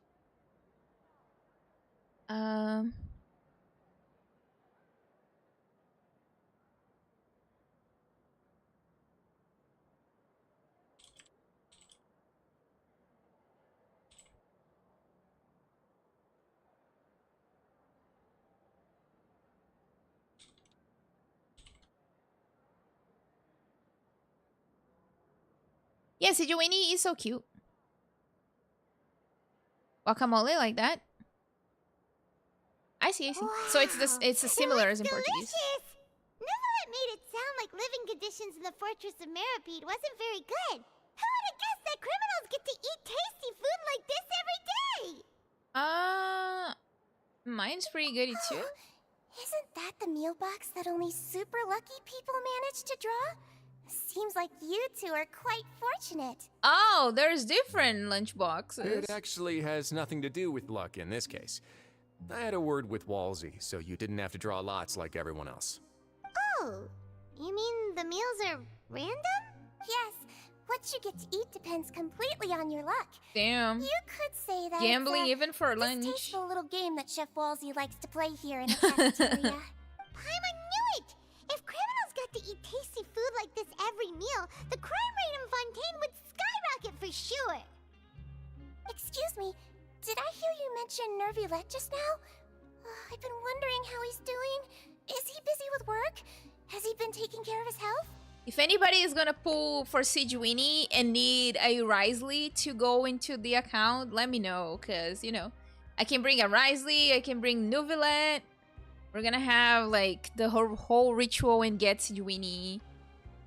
Yeah, Sijuini is so cute. Guacamole like that. I see. Wow, so it's a similar as in Portuguese. Neuvillette made it sound like living conditions in the fortress of Meropide wasn't very good. Who would have guessed that criminals get to eat tasty food like this every day? Mine's pretty good too. Isn't that the meal box that only super lucky people manage to draw? Seems like you two are quite fortunate. Oh, there's different lunch boxes. It actually has nothing to do with luck in this case. I had a word with Walsey, so you didn't have to draw lots like everyone else. Oh, you mean the meals are random? Yes, what you get to eat depends completely on your luck. Damn. You could say that gambling even for lunch. Distasteful little game that Chef Walsey likes to play here in the cafeteria. Paimon knew it! If criminals got to eat tasty food like this every meal, the crime rate in Fontaine would skyrocket for sure. Excuse me, did I hear you mention Neuvillette just now? I've been wondering how he's doing. Is he busy with work? Has he been taking care of his health? If anybody is gonna pull for Sijuini and need a Risley to go into the account, let me know, because, you know, I can bring a Risley, I can bring Neuvillette. We're gonna have, like, the whole ritual and get Sijuini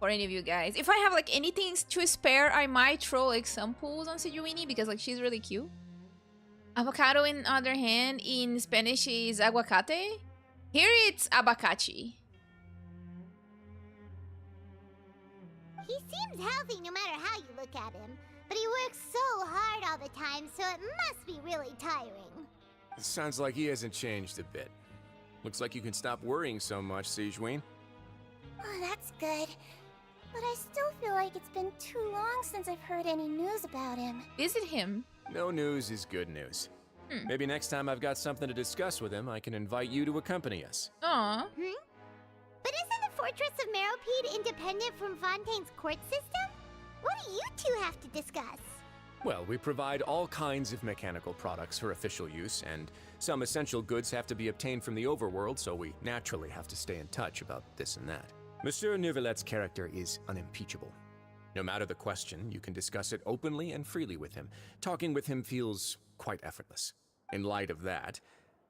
for any of you guys. If I have, like, anything to spare, I might throw, like, some pulls on Sijuini because, like, she's really cute. Avocado, in other hand, in Spanish is aguacate. Here it's abacachi. He seems healthy no matter how you look at him, but he works so hard all the time, so it must be really tiring. It sounds like he hasn't changed a bit. Looks like you can stop worrying so much, Sijuin. Oh, that's good. But I still feel like it's been too long since I've heard any news about him. Visit him. No news is good news. Maybe next time I've got something to discuss with him, I can invite you to accompany us. Aww. But isn't the Fortress of Meropide independent from Fontaine's court system? What do you two have to discuss? Well, we provide all kinds of mechanical products for official use, and some essential goods have to be obtained from the overworld, so we naturally have to stay in touch about this and that. Monsieur Neuvillette's character is unimpeachable. No matter the question, you can discuss it openly and freely with him. Talking with him feels quite effortless. In light of that,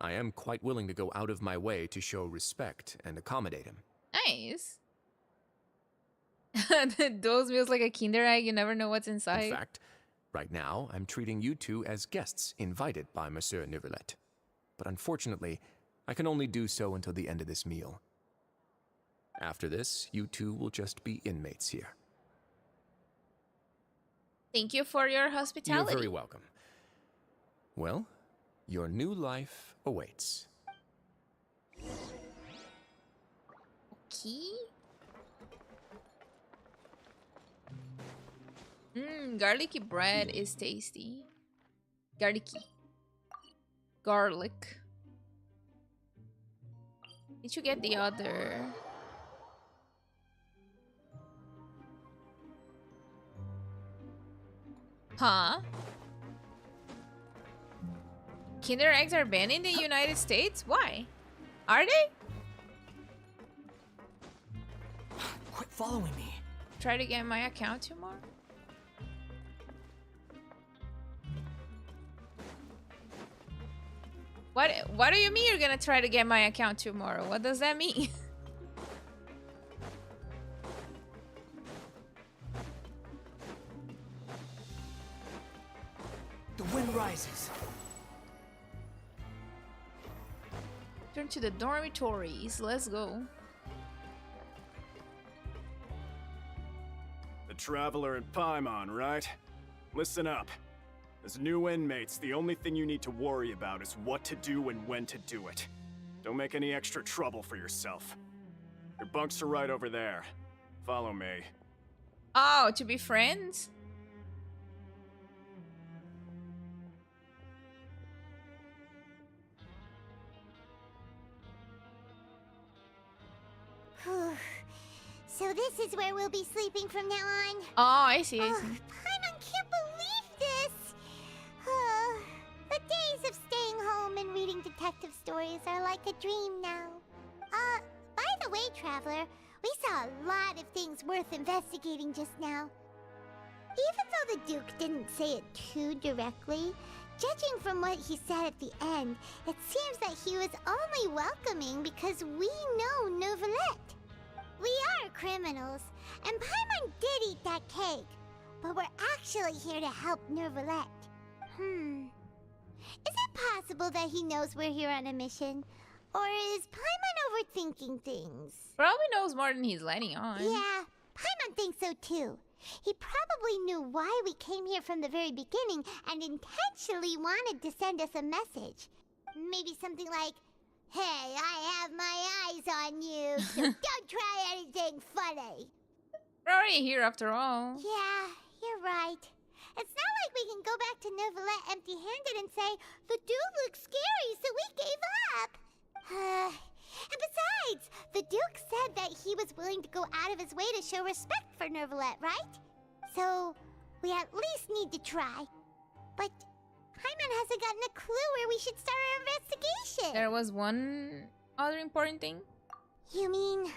I am quite willing to go out of my way to show respect and accommodate him. Nice. Those meals like a Kinder Egg, you never know what's inside. In fact, right now, I'm treating you two as guests invited by Monsieur Neuvillette. But unfortunately, I can only do so until the end of this meal. After this, you two will just be inmates here. Thank you for your hospitality. You're very welcome. Well, your new life awaits. Okay. Garlicky bread is tasty. Garlicky. Garlic. Did you get the other? Huh? Kinder eggs are banned in the United States? Why? Are they? Quit following me. Try to get my account tomorrow. What do you mean you're gonna try to get my account tomorrow? What does that mean? The wind rises. Turn to the dormitories. Let's go. The Traveler and Paimon, right? Listen up. As new inmates, the only thing you need to worry about is what to do and when to do it. Don't make any extra trouble for yourself. Your bunks are right over there. Follow me. Oh, to be friends? So this is where we'll be sleeping from now on? Oh, I see, I see. Paimon can't believe this! The days of staying home and reading detective stories are like a dream now. By the way, Traveler, we saw a lot of things worth investigating just now. Even though the Duke didn't say it too directly, judging from what he said at the end, it seems that he was only welcoming because we know Neuvillette. We are criminals, and Paimon did eat that cake, but we're actually here to help Neuvillette. Is it possible that he knows we're here on a mission? Or is Paimon overthinking things? Probably knows more than he's letting on. Yeah, Paimon thinks so too. He probably knew why we came here from the very beginning and intentionally wanted to send us a message. Maybe something like, "Hey, I have my eyes on you, so don't try anything funny." We're already here after all. Yeah, you're right. It's not like we can go back to Neuvillette empty-handed and say, "The dude looks scary, so we gave up." And besides, the Duke said that he was willing to go out of his way to show respect for Neuvillette, right? So, we at least need to try. But Paimon hasn't gotten a clue where we should start our investigation. There was one other important thing. You mean...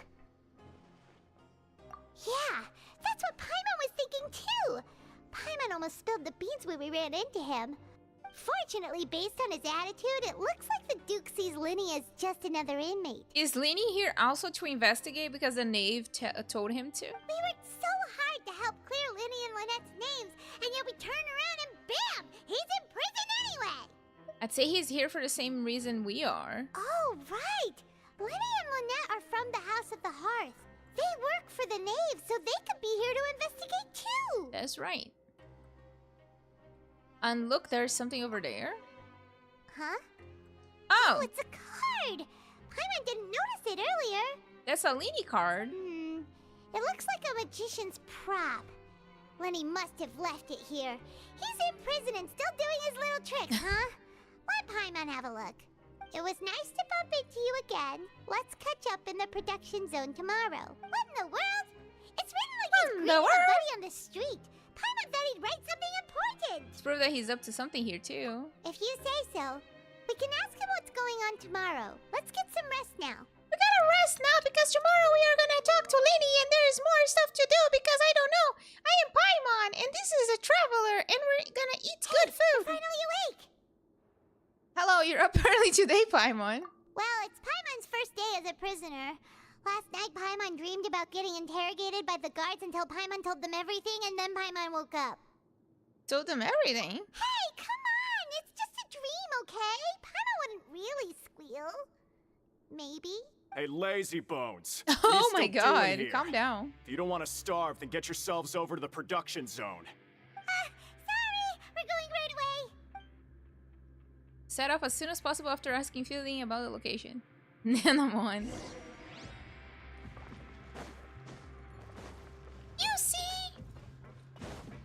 Yeah, that's what Paimon was thinking too. Paimon almost spilled the beans when we ran into him. Fortunately, based on his attitude, it looks like the Duke sees Lyney as just another inmate. Is Lyney here also to investigate because the knave told him to? We worked so hard to help clear Lyney and Lynette's names, and yet we turn around and bam! He's in prison anyway! I'd say he's here for the same reason we are. Oh, right! Lyney and Lynette are from the House of the Hearth. They work for the knave, so they could be here to investigate too! That's right. And look, there's something over there. Huh? Oh! It's a card! Paimon didn't notice it earlier. That's a Lyney card. It looks like a magician's prop. Lyney must have left it here. He's in prison and still doing his little tricks, huh? Let Paimon have a look. It was nice to bump into you again. Let's catch up in the production zone tomorrow. What in the world? It's written like he's greeting a buddy on the street. Paimon thought he'd write something important. It's proof that he's up to something here too. If you say so. We can ask him what's going on tomorrow. Let's get some rest now. We gotta rest now because tomorrow we are gonna talk to Lyney and there's more stuff to do because I don't know. I am Paimon and this is a traveler and we're gonna eat good food. You're finally awake. Hello, you're up early today, Paimon. Well, it's Paimon's first day as a prisoner. Last night, Paimon dreamed about getting interrogated by the guards until Paimon told them everything, and then Paimon woke up. Told them everything? Hey, come on! It's just a dream, okay? Paimon wouldn't really squeal. Maybe? Hey, lazy bones. Oh my god, calm down. If you don't want to starve, then get yourselves over to the production zone. Sorry! We're going right away! Set off as soon as possible after asking Fielding about the location. Nanamon. You see?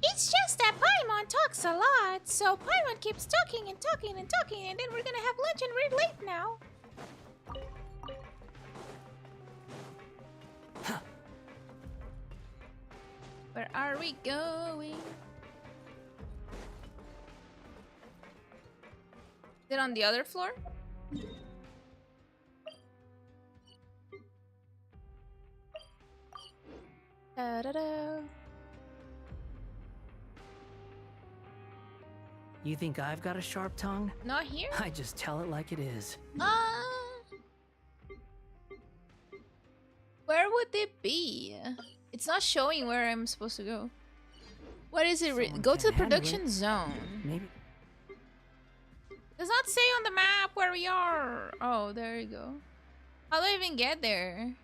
It's just that Paimon talks a lot, so Paimon keeps talking and talking and talking, and then we're gonna have lunch and we're late now. Where are we going? Is it on the other floor? Da-da-da. You think I've got a sharp tongue? Not here? I just tell it like it is. Where would it be? It's not showing where I'm supposed to go. What is it? Go to the production zone. Maybe. Does not say on the map where we are. Oh, there you go. How do I even get there?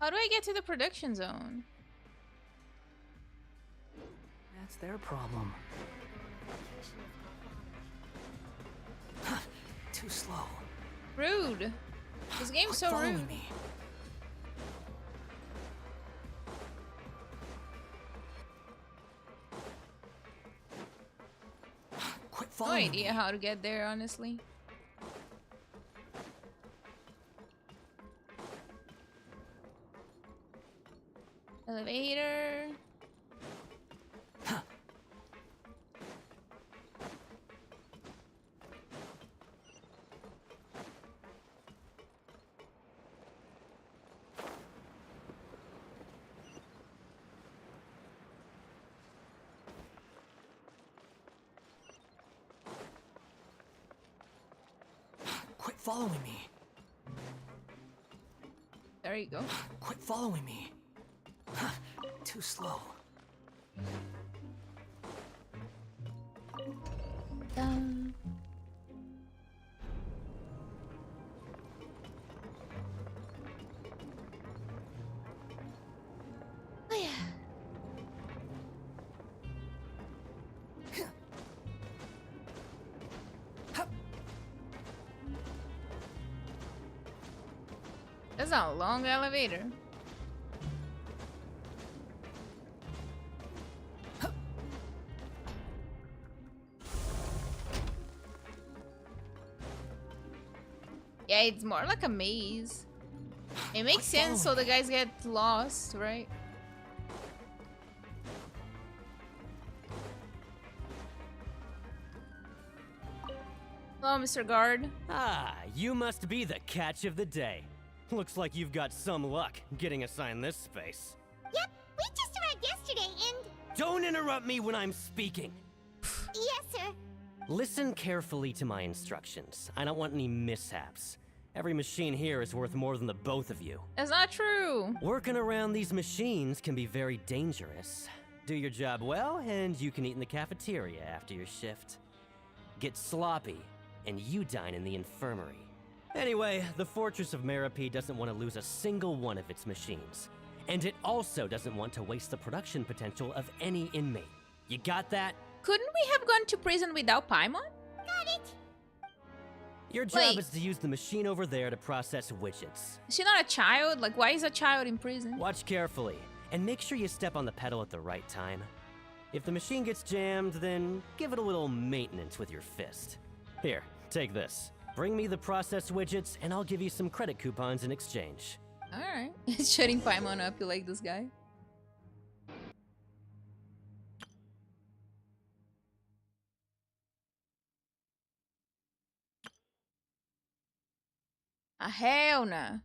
How do I get to the production zone? That's their problem. Too slow. Rude. This game's so rude. Me. Quit No following idea how to get there, honestly. Elevator. Quit following me. There you go. Quit following me. Too slow. Dun. Oh yeah. That's a long elevator. Yeah, it's more like a maze. It makes sense so the guys get lost, right? Hello, Mr. Guard. Ah, you must be the catch of the day. Looks like you've got some luck getting assigned this space. Yep, we just arrived yesterday and... Don't interrupt me when I'm speaking. Yes, sir. Listen carefully to my instructions. I don't want any mishaps. Every machine here is worth more than the both of you. That's not true. Working around these machines can be very dangerous. Do your job well, and you can eat in the cafeteria after your shift. Get sloppy, and you dine in the infirmary. Anyway, the Fortress of Meropide doesn't want to lose a single one of its machines. And it also doesn't want to waste the production potential of any inmate. You got that? Couldn't we have gone to prison without Paimon? Got it. Your job is to use the machine over there to process widgets. Is she not a child? Like, why is a child in prison? Watch carefully, and make sure you step on the pedal at the right time. If the machine gets jammed, then give it a little maintenance with your fist. Here, take this. Bring me the process widgets, and I'll give you some credit coupons in exchange. Alright. It's shutting Paimon up. You like this guy? Ah, hell no.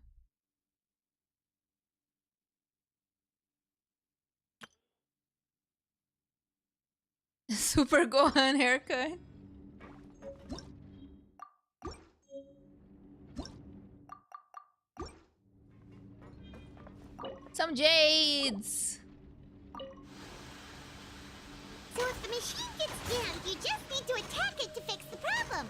Super Gohan haircut. Some jades. So if the machine gets jammed, you just need to attack it to fix the problem.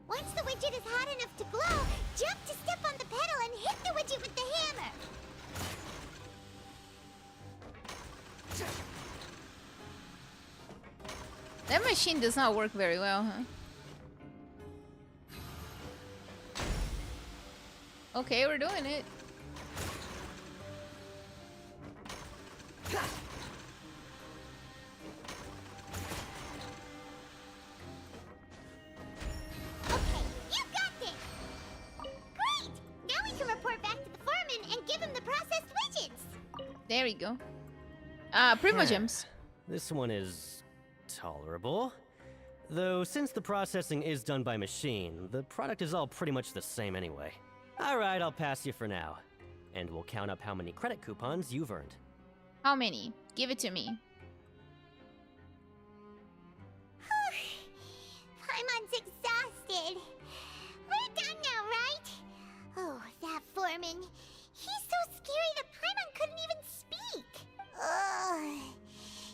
Once the widget is hot enough to glow, jump to step on the pedal and hit the widget with the hammer. That machine does not work very well, huh? Okay, we're doing it. Okay, you got this! Great! Now we can report back to the foreman and give him the processed widgets! There we go. Primogems. This one is tolerable. Though, since the processing is done by machine, the product is all pretty much the same anyway. Alright, I'll pass you for now. And we'll count up how many credit coupons you've earned. How many? Give it to me. Paimon's exhausted. We're done now, right? Oh, that foreman. He's so scary that Paimon couldn't even speak. Ugh.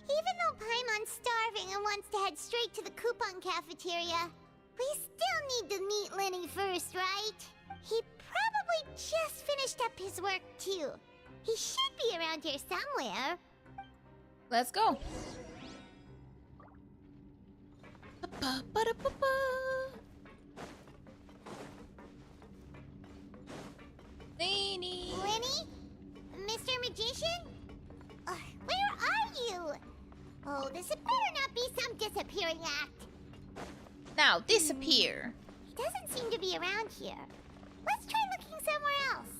Even though Paimon's starving and wants to head straight to the coupon cafeteria, we still need to meet Lyney first, right? He probably just finished up his work, too. He should be around here somewhere. Let's go. Lyney! Lyney? Mr. Magician? Where are you? Oh, this had better not be some disappearing act. Now, disappear. He doesn't seem to be around here. Let's try looking somewhere else.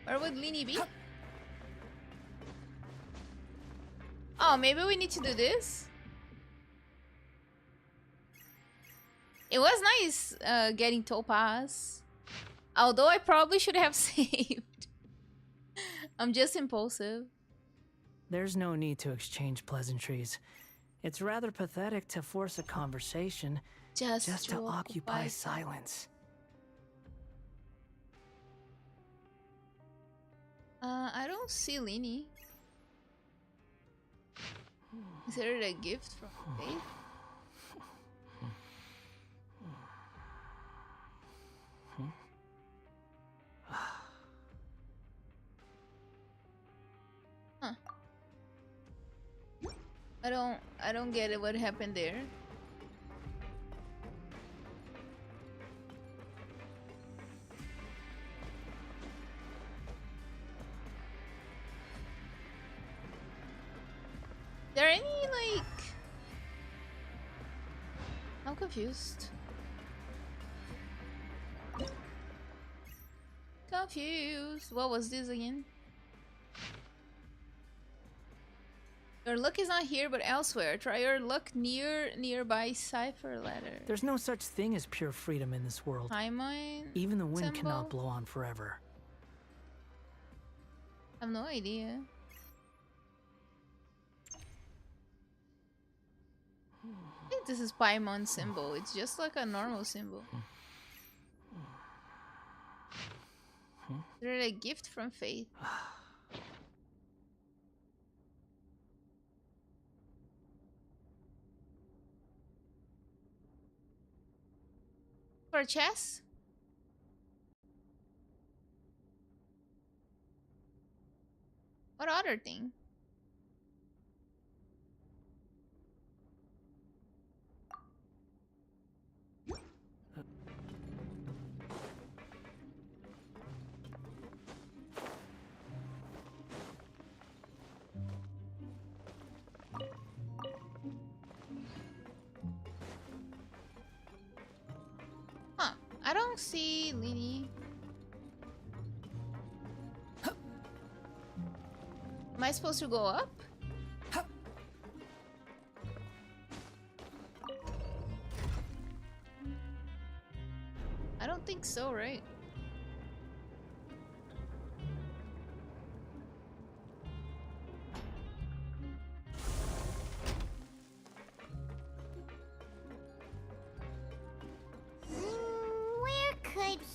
Where would Lyney be? Oh, maybe we need to do this? It was nice getting Topaz. Although I probably should have saved. I'm just impulsive. There's no need to exchange pleasantries. It's rather pathetic to force a conversation just to occupy silence. I don't see Lyney. Is there a gift from Faith? Huh. I don't get it. What happened there? There any like? I'm confused. Confused. What was this again? Your luck is not here, but elsewhere. Try your luck nearby cipher letter. There's no such thing as pure freedom in this world. Timeline. Even the wind symbol? cannot blow on forever. I have no idea. I think this is Paimon's symbol. It's just like a normal symbol. Is there a gift from Faith? For a chess? What other thing? I don't see Lyney. Am I supposed to go up? I don't think so, right?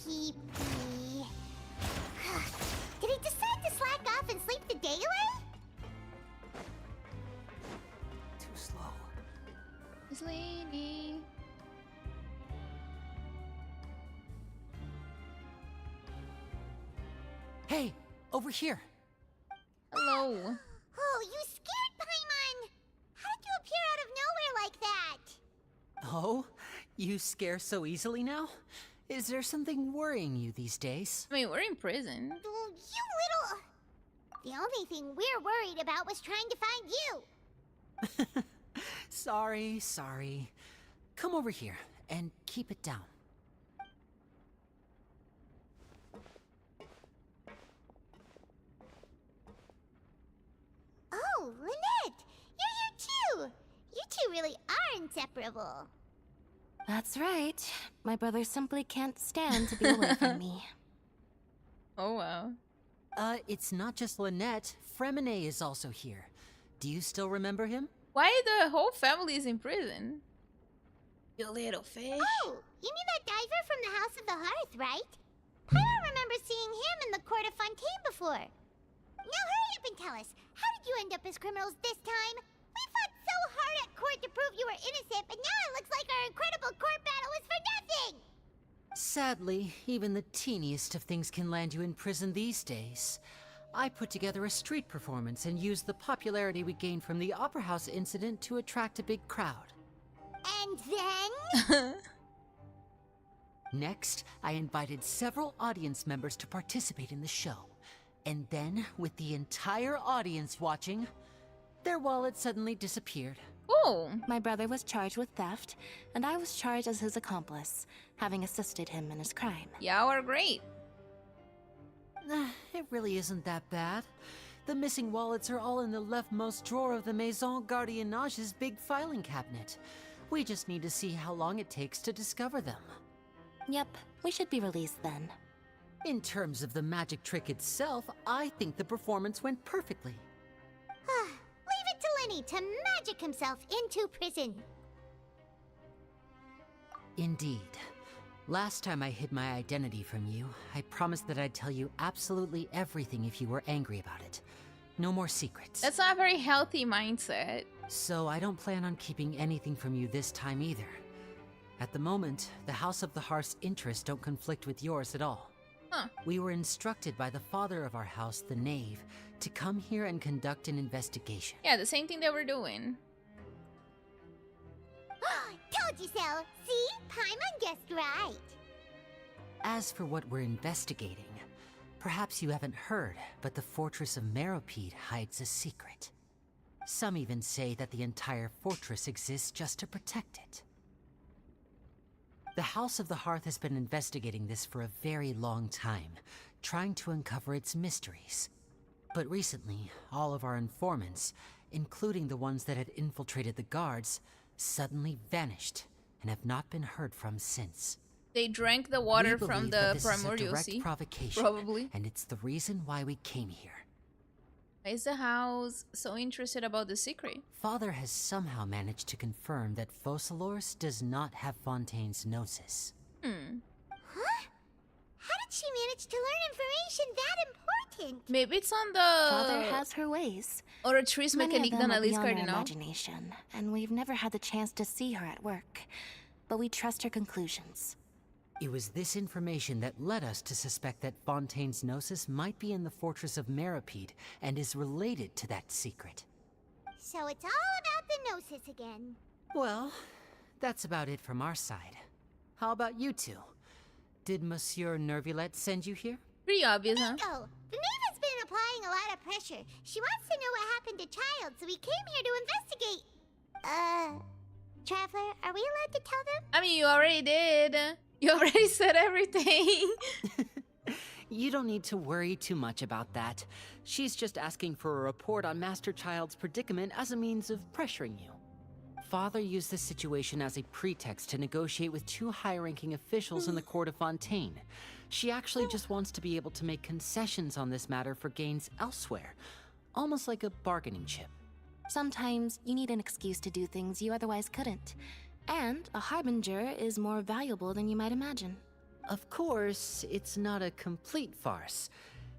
Keepy. Did he decide to slack off and sleep the day away? Too slow. It's Lyney. Hey, over here. Hello. Oh, you scared Paimon! How did you appear out of nowhere like that? Oh, you scare so easily now? Is there something worrying you these days? I mean, we're in prison. Oh, you little... The only thing we're worried about was trying to find you. Sorry. Come over here and keep it down. Oh, Lynette! You're here too! You two really are inseparable. That's right. My brother simply can't stand to be away from me. Oh, wow. It's not just Lynette. Fremine is also here. Do you still remember him? Why the whole family is in prison? You little fish. Oh, you mean that diver from the House of the Hearth, right? I don't remember seeing him in the court of Fontaine before. Now hurry up and tell us, how did you end up as criminals this time? We fought so hard at court to prove you were innocent, but now it looks like our incredible court battle was for nothing! Sadly, even the teeniest of things can land you in prison these days. I put together a street performance and used the popularity we gained from the Opera House incident to attract a big crowd. And then? Next, I invited several audience members to participate in the show. And then, with the entire audience watching, their wallet suddenly disappeared. Oh! My brother was charged with theft, and I was charged as his accomplice, having assisted him in his crime. Y'all are great. It really isn't that bad. The missing wallets are all in the leftmost drawer of the Maison Gardiennage's big filing cabinet. We just need to see how long it takes to discover them. Yep, we should be released then. In terms of the magic trick itself, I think the performance went perfectly. Leave it to Lyney to magic himself into prison. Indeed. Last time I hid my identity from you, I promised that I'd tell you absolutely everything if you were angry about it. No more secrets. That's not a very healthy mindset. So I don't plan on keeping anything from you this time either. At the moment, the House of the Hearth's interests don't conflict with yours at all. Huh. We were instructed by the father of our house, the Knave, to come here and conduct an investigation. Yeah, the same thing that we're doing. Told you so! See? Paimon guessed right. As for what we're investigating, perhaps you haven't heard, but the fortress of Meropide hides a secret. Some even say that the entire fortress exists just to protect it. The House of the Hearth has been investigating this for a very long time, trying to uncover its mysteries. But recently, all of our informants, including the ones that had infiltrated the guards, suddenly vanished and have not been heard from since. They drank the water We from believe that the this is a primordial direct sea. provocation, Probably. and it's the reason why we came here. Why is the house so interested about the secret? Father has somehow managed to confirm that Focalors does not have Fontaine's gnosis. Huh? How did she manage to learn information that important? Maybe it's on the... Father has her ways. Oratrice Many of mécanique them are d'analyse beyond our cardinal. imagination, and we've never had the chance to see her at work. But we trust her conclusions. It was this information that led us to suspect that Fontaine's gnosis might be in the fortress of Meropide and is related to that secret. So it's all about the gnosis again. Well, that's about it from our side. How about you two? Did Monsieur Neuvillette send you here? Pretty obvious, huh? Bingo! The Knave has been applying a lot of pressure. She wants to know what happened to Child, so we came here to investigate. Traveler, are we allowed to tell them? I mean, you already did. You already said everything. You don't need to worry too much about that. She's just asking for a report on Master Child's predicament as a means of pressuring you. Father used this situation as a pretext to negotiate with two high-ranking officials in the court of Fontaine. She actually just wants to be able to make concessions on this matter for gains elsewhere, almost like a bargaining chip. Sometimes you need an excuse to do things you otherwise couldn't. And a harbinger is more valuable than you might imagine. Of course, it's not a complete farce.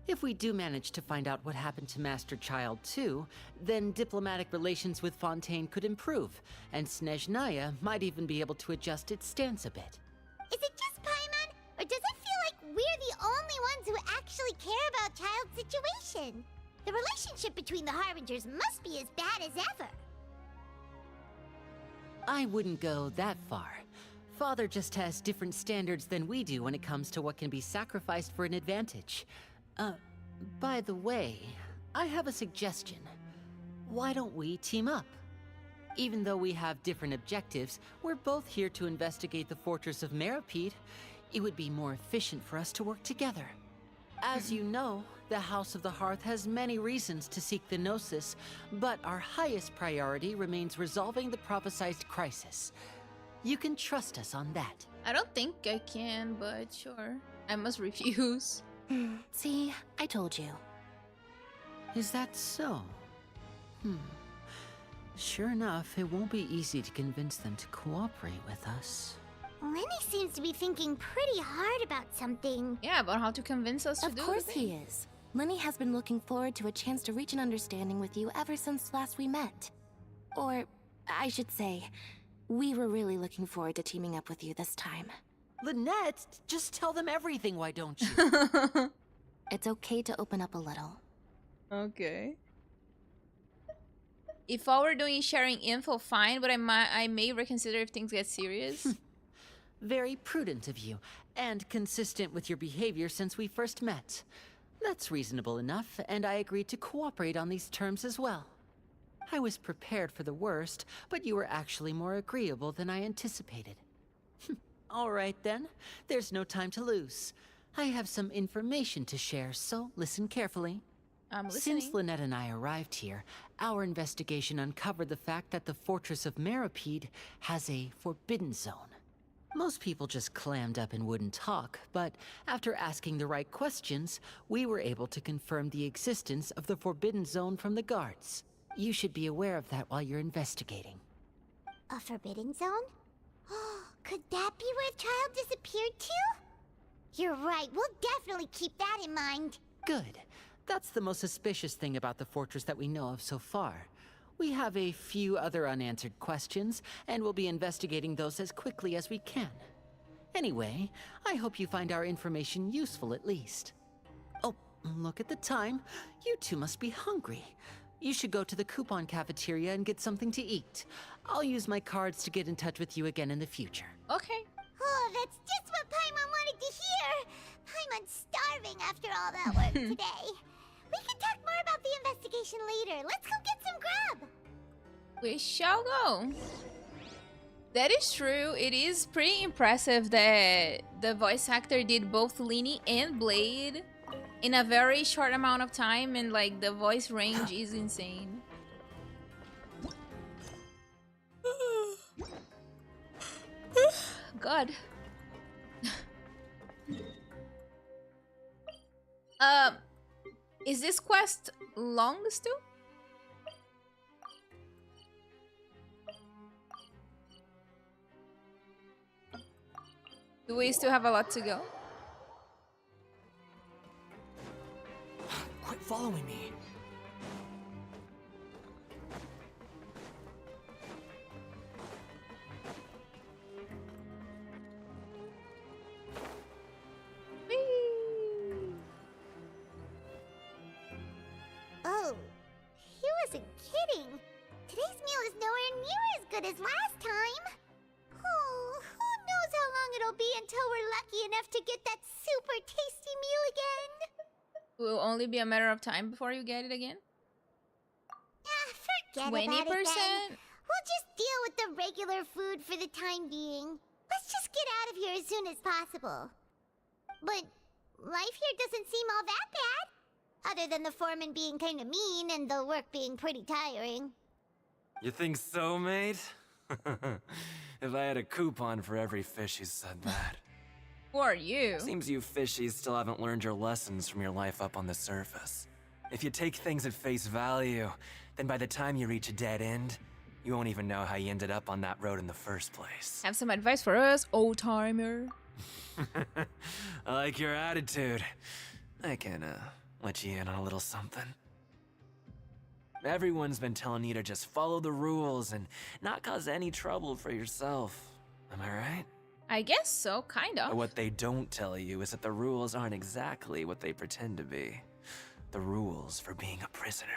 If we do manage to find out what happened to Master Child 2, then diplomatic relations with Fontaine could improve, and Snezhnaya might even be able to adjust its stance a bit. Is it just Paimon, or does it feel like we're the only ones who actually care about Child's situation? The relationship between the Harbingers must be as bad as ever. I wouldn't go that far. Father just has different standards than we do when it comes to what can be sacrificed for an advantage. By the way, I have a suggestion. Why don't we team up? Even though we have different objectives, we're both here to investigate the fortress of Meropide. It would be more efficient for us to work together. As you know, the House of the Hearth has many reasons to seek the Gnosis, but our highest priority remains resolving the prophesized crisis. You can trust us on that. I don't think I can, but sure. I must refuse. See, I told you. Is that so? Sure enough, it won't be easy to convince them to cooperate with us. Lyney seems to be thinking pretty hard about something. Yeah, about how to convince us to do Of course he is. Lyney has been looking forward to a chance to reach an understanding with you ever since last we met. Or, I should say, we were really looking forward to teaming up with you this time. Lynette, just tell them everything, why don't you? It's okay to open up a little. Okay. If all we're doing is sharing info, fine, but I may reconsider if things get serious. Very prudent of you, and consistent with your behavior since we first met. That's reasonable enough, and I agreed to cooperate on these terms as well. I was prepared for the worst, but you were actually more agreeable than I anticipated. All right then, there's no time to lose. I have some information to share, so listen carefully. I'm listening. Since Lynette and I arrived here, our investigation uncovered the fact that the fortress of Meropide has a forbidden zone. Most people just clammed up and wouldn't talk, but after asking the right questions, we were able to confirm the existence of the forbidden zone from the guards. You should be aware of that while you're investigating. A forbidden zone? Could that be where Child disappeared to? You're right, we'll definitely keep that in mind. Good. That's the most suspicious thing about the fortress that we know of so far. We have a few other unanswered questions, and we'll be investigating those as quickly as we can. Anyway, I hope you find our information useful at least. Oh, look at the time. You two must be hungry. You should go to the coupon cafeteria and get something to eat. I'll use my cards to get in touch with you again in the future. Okay. Oh, that's just what Paimon wanted to hear. Paimon's starving after all that work today. We can talk more about the investigation later. Let's go get some grub. We shall go. That is true. It is pretty impressive that the voice actor did both Lyney and Blade in a very short amount of time, and like the voice range is insane. God. Is this quest long still? Do we still have a lot to go? Quit following me. Oh, he wasn't kidding. Today's meal is nowhere near as good as last time. Oh, who knows how long it'll be until we're lucky enough to get that super tasty meal again. Will only be a matter of time before you get it again? Forget 20%? about it then. We'll just deal with the regular food for the time being. Let's just get out of here as soon as possible. But life here doesn't seem all that bad. Other than the foreman being kind of mean and the work being pretty tiring. You think so, mate? If I had a coupon for every fish who said that. Who are you? Seems you fishies still haven't learned your lessons from your life up on the surface. If you take things at face value, then by the time you reach a dead end, You won't even know how you ended up on that road in the first place. Have some advice for us, old timer? I like your attitude. I can, let you in on a little something. Everyone's been telling you to just follow the rules and not cause any trouble for yourself. Am I right? I guess so, kind of. But what they don't tell you is that the rules aren't exactly what they pretend to be. The rules for being a prisoner.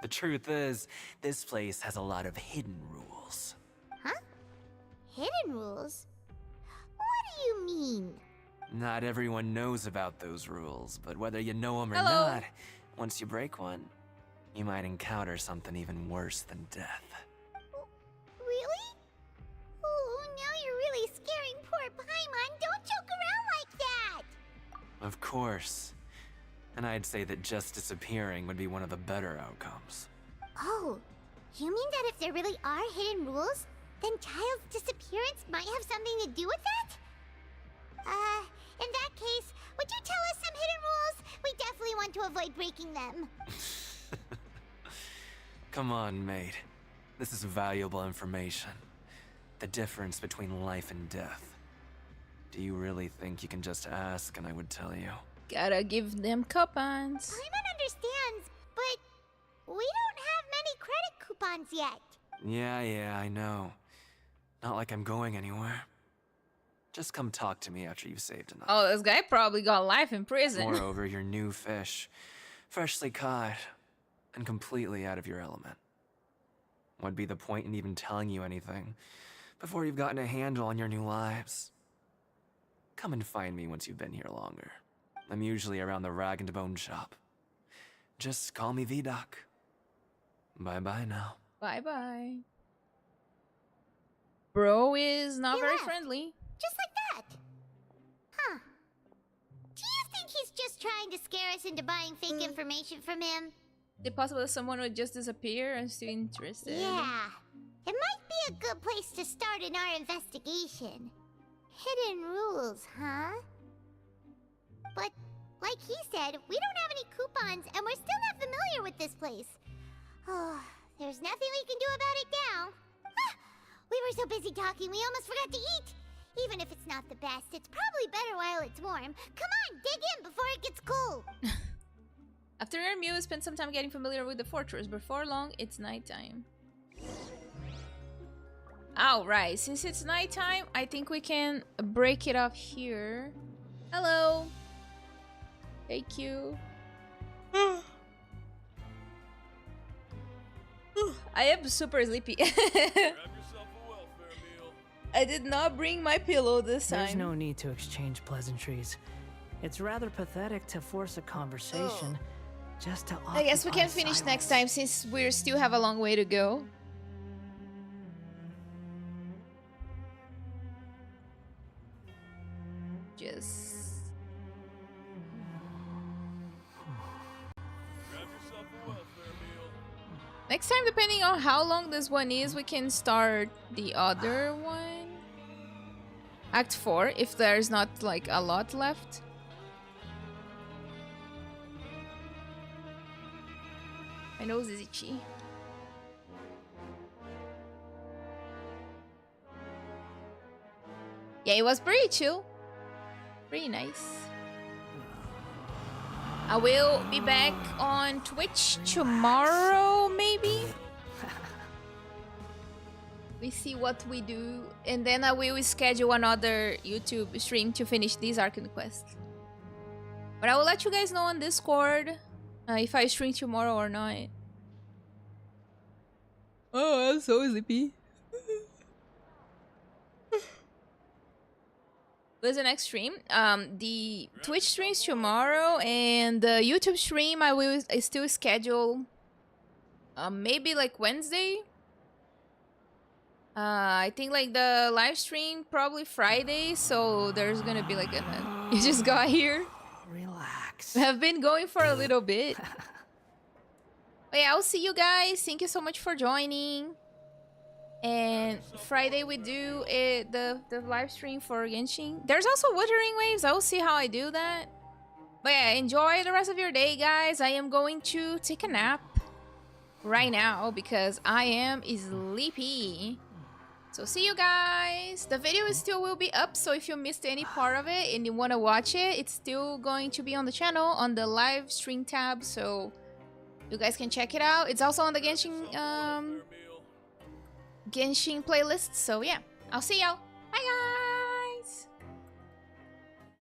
The truth is, this place has a lot of hidden rules. Huh? Hidden rules? What do you mean? Not everyone knows about those rules, but whether you know them or Hello. not, once you break one, you might encounter something even worse than death. Really? Oh, now you're really scaring poor Paimon. Don't joke around like that! Of course. And I'd say that just disappearing would be one of the better outcomes. Oh, you mean that if there really are hidden rules, then Child's disappearance might have something to do with that? In that case, would you tell us some hidden rules? We definitely want to avoid breaking them. Come on, mate. This is valuable information. The difference between life and death. Do you really think you can just ask and I would tell you? Gotta give them coupons. Paimon understands, but we don't have many credit coupons yet. Yeah, I know. Not like I'm going anywhere. Just come talk to me after you've saved enough. Oh, this guy probably got life in prison. Moreover, you're new fish. Freshly caught. And completely out of your element. What'd be the point in even telling you anything before you've gotten a handle on your new lives? Come and find me once you've been here longer. I'm usually around the rag and bone shop. Just call me V-Doc. Bye-bye now. Bye-bye. Bro is not He very left. friendly. Just like that. Huh. Do you think he's just trying to scare us into buying fake information from him? Is it possible that someone would just disappear and still interested? Yeah. It might be a good place to start in our investigation. Hidden rules, huh? But, like he said, we don't have any coupons and we're still not familiar with this place. Oh, there's nothing we can do about it now. Ah, we were so busy talking we almost forgot to eat. Even if it's not the best, it's probably better while it's warm. Come on, dig in before it gets cold. After your meal, spend some time getting familiar with the fortress. Before long, it's nighttime. Alright, since it's nighttime, I think we can break it off here. Hello. Thank you. I am super sleepy. I did not bring my pillow this time. There's no need to exchange pleasantries. It's rather pathetic to force a conversation just to I guess we occupy can finish silence. next time since we still have a long way to go. Just... Next time, depending on how long this one is, we can start the other one. Act 4, if there's not like a lot left. My nose is itchy. Yeah, it was pretty chill. Pretty nice. I will be back on Twitch tomorrow, maybe? We see what we do. And then I will schedule another YouTube stream to finish this Archon Quest. But I will let you guys know on Discord if I stream tomorrow or not. Oh, I'm so sleepy. What's the next stream? The Twitch streams tomorrow, and the YouTube stream I still schedule maybe like Wednesday. I think like the live stream probably Friday, so there's gonna be like you just got here. Relax. We have been going for a little bit. But yeah, I'll see you guys. Thank you so much for joining. And Friday we do the live stream for Genshin. There's also Wuthering Waves. I'll see how I do that. But yeah, enjoy the rest of your day, guys. I am going to take a nap. right now because I am sleepy. So see you guys. The video is still will be up, so if you missed any part of it and you want to watch it, it's still going to be on the channel on the live stream tab, so you guys can check it out. It's also on the Genshin playlist. So yeah, I'll see y'all.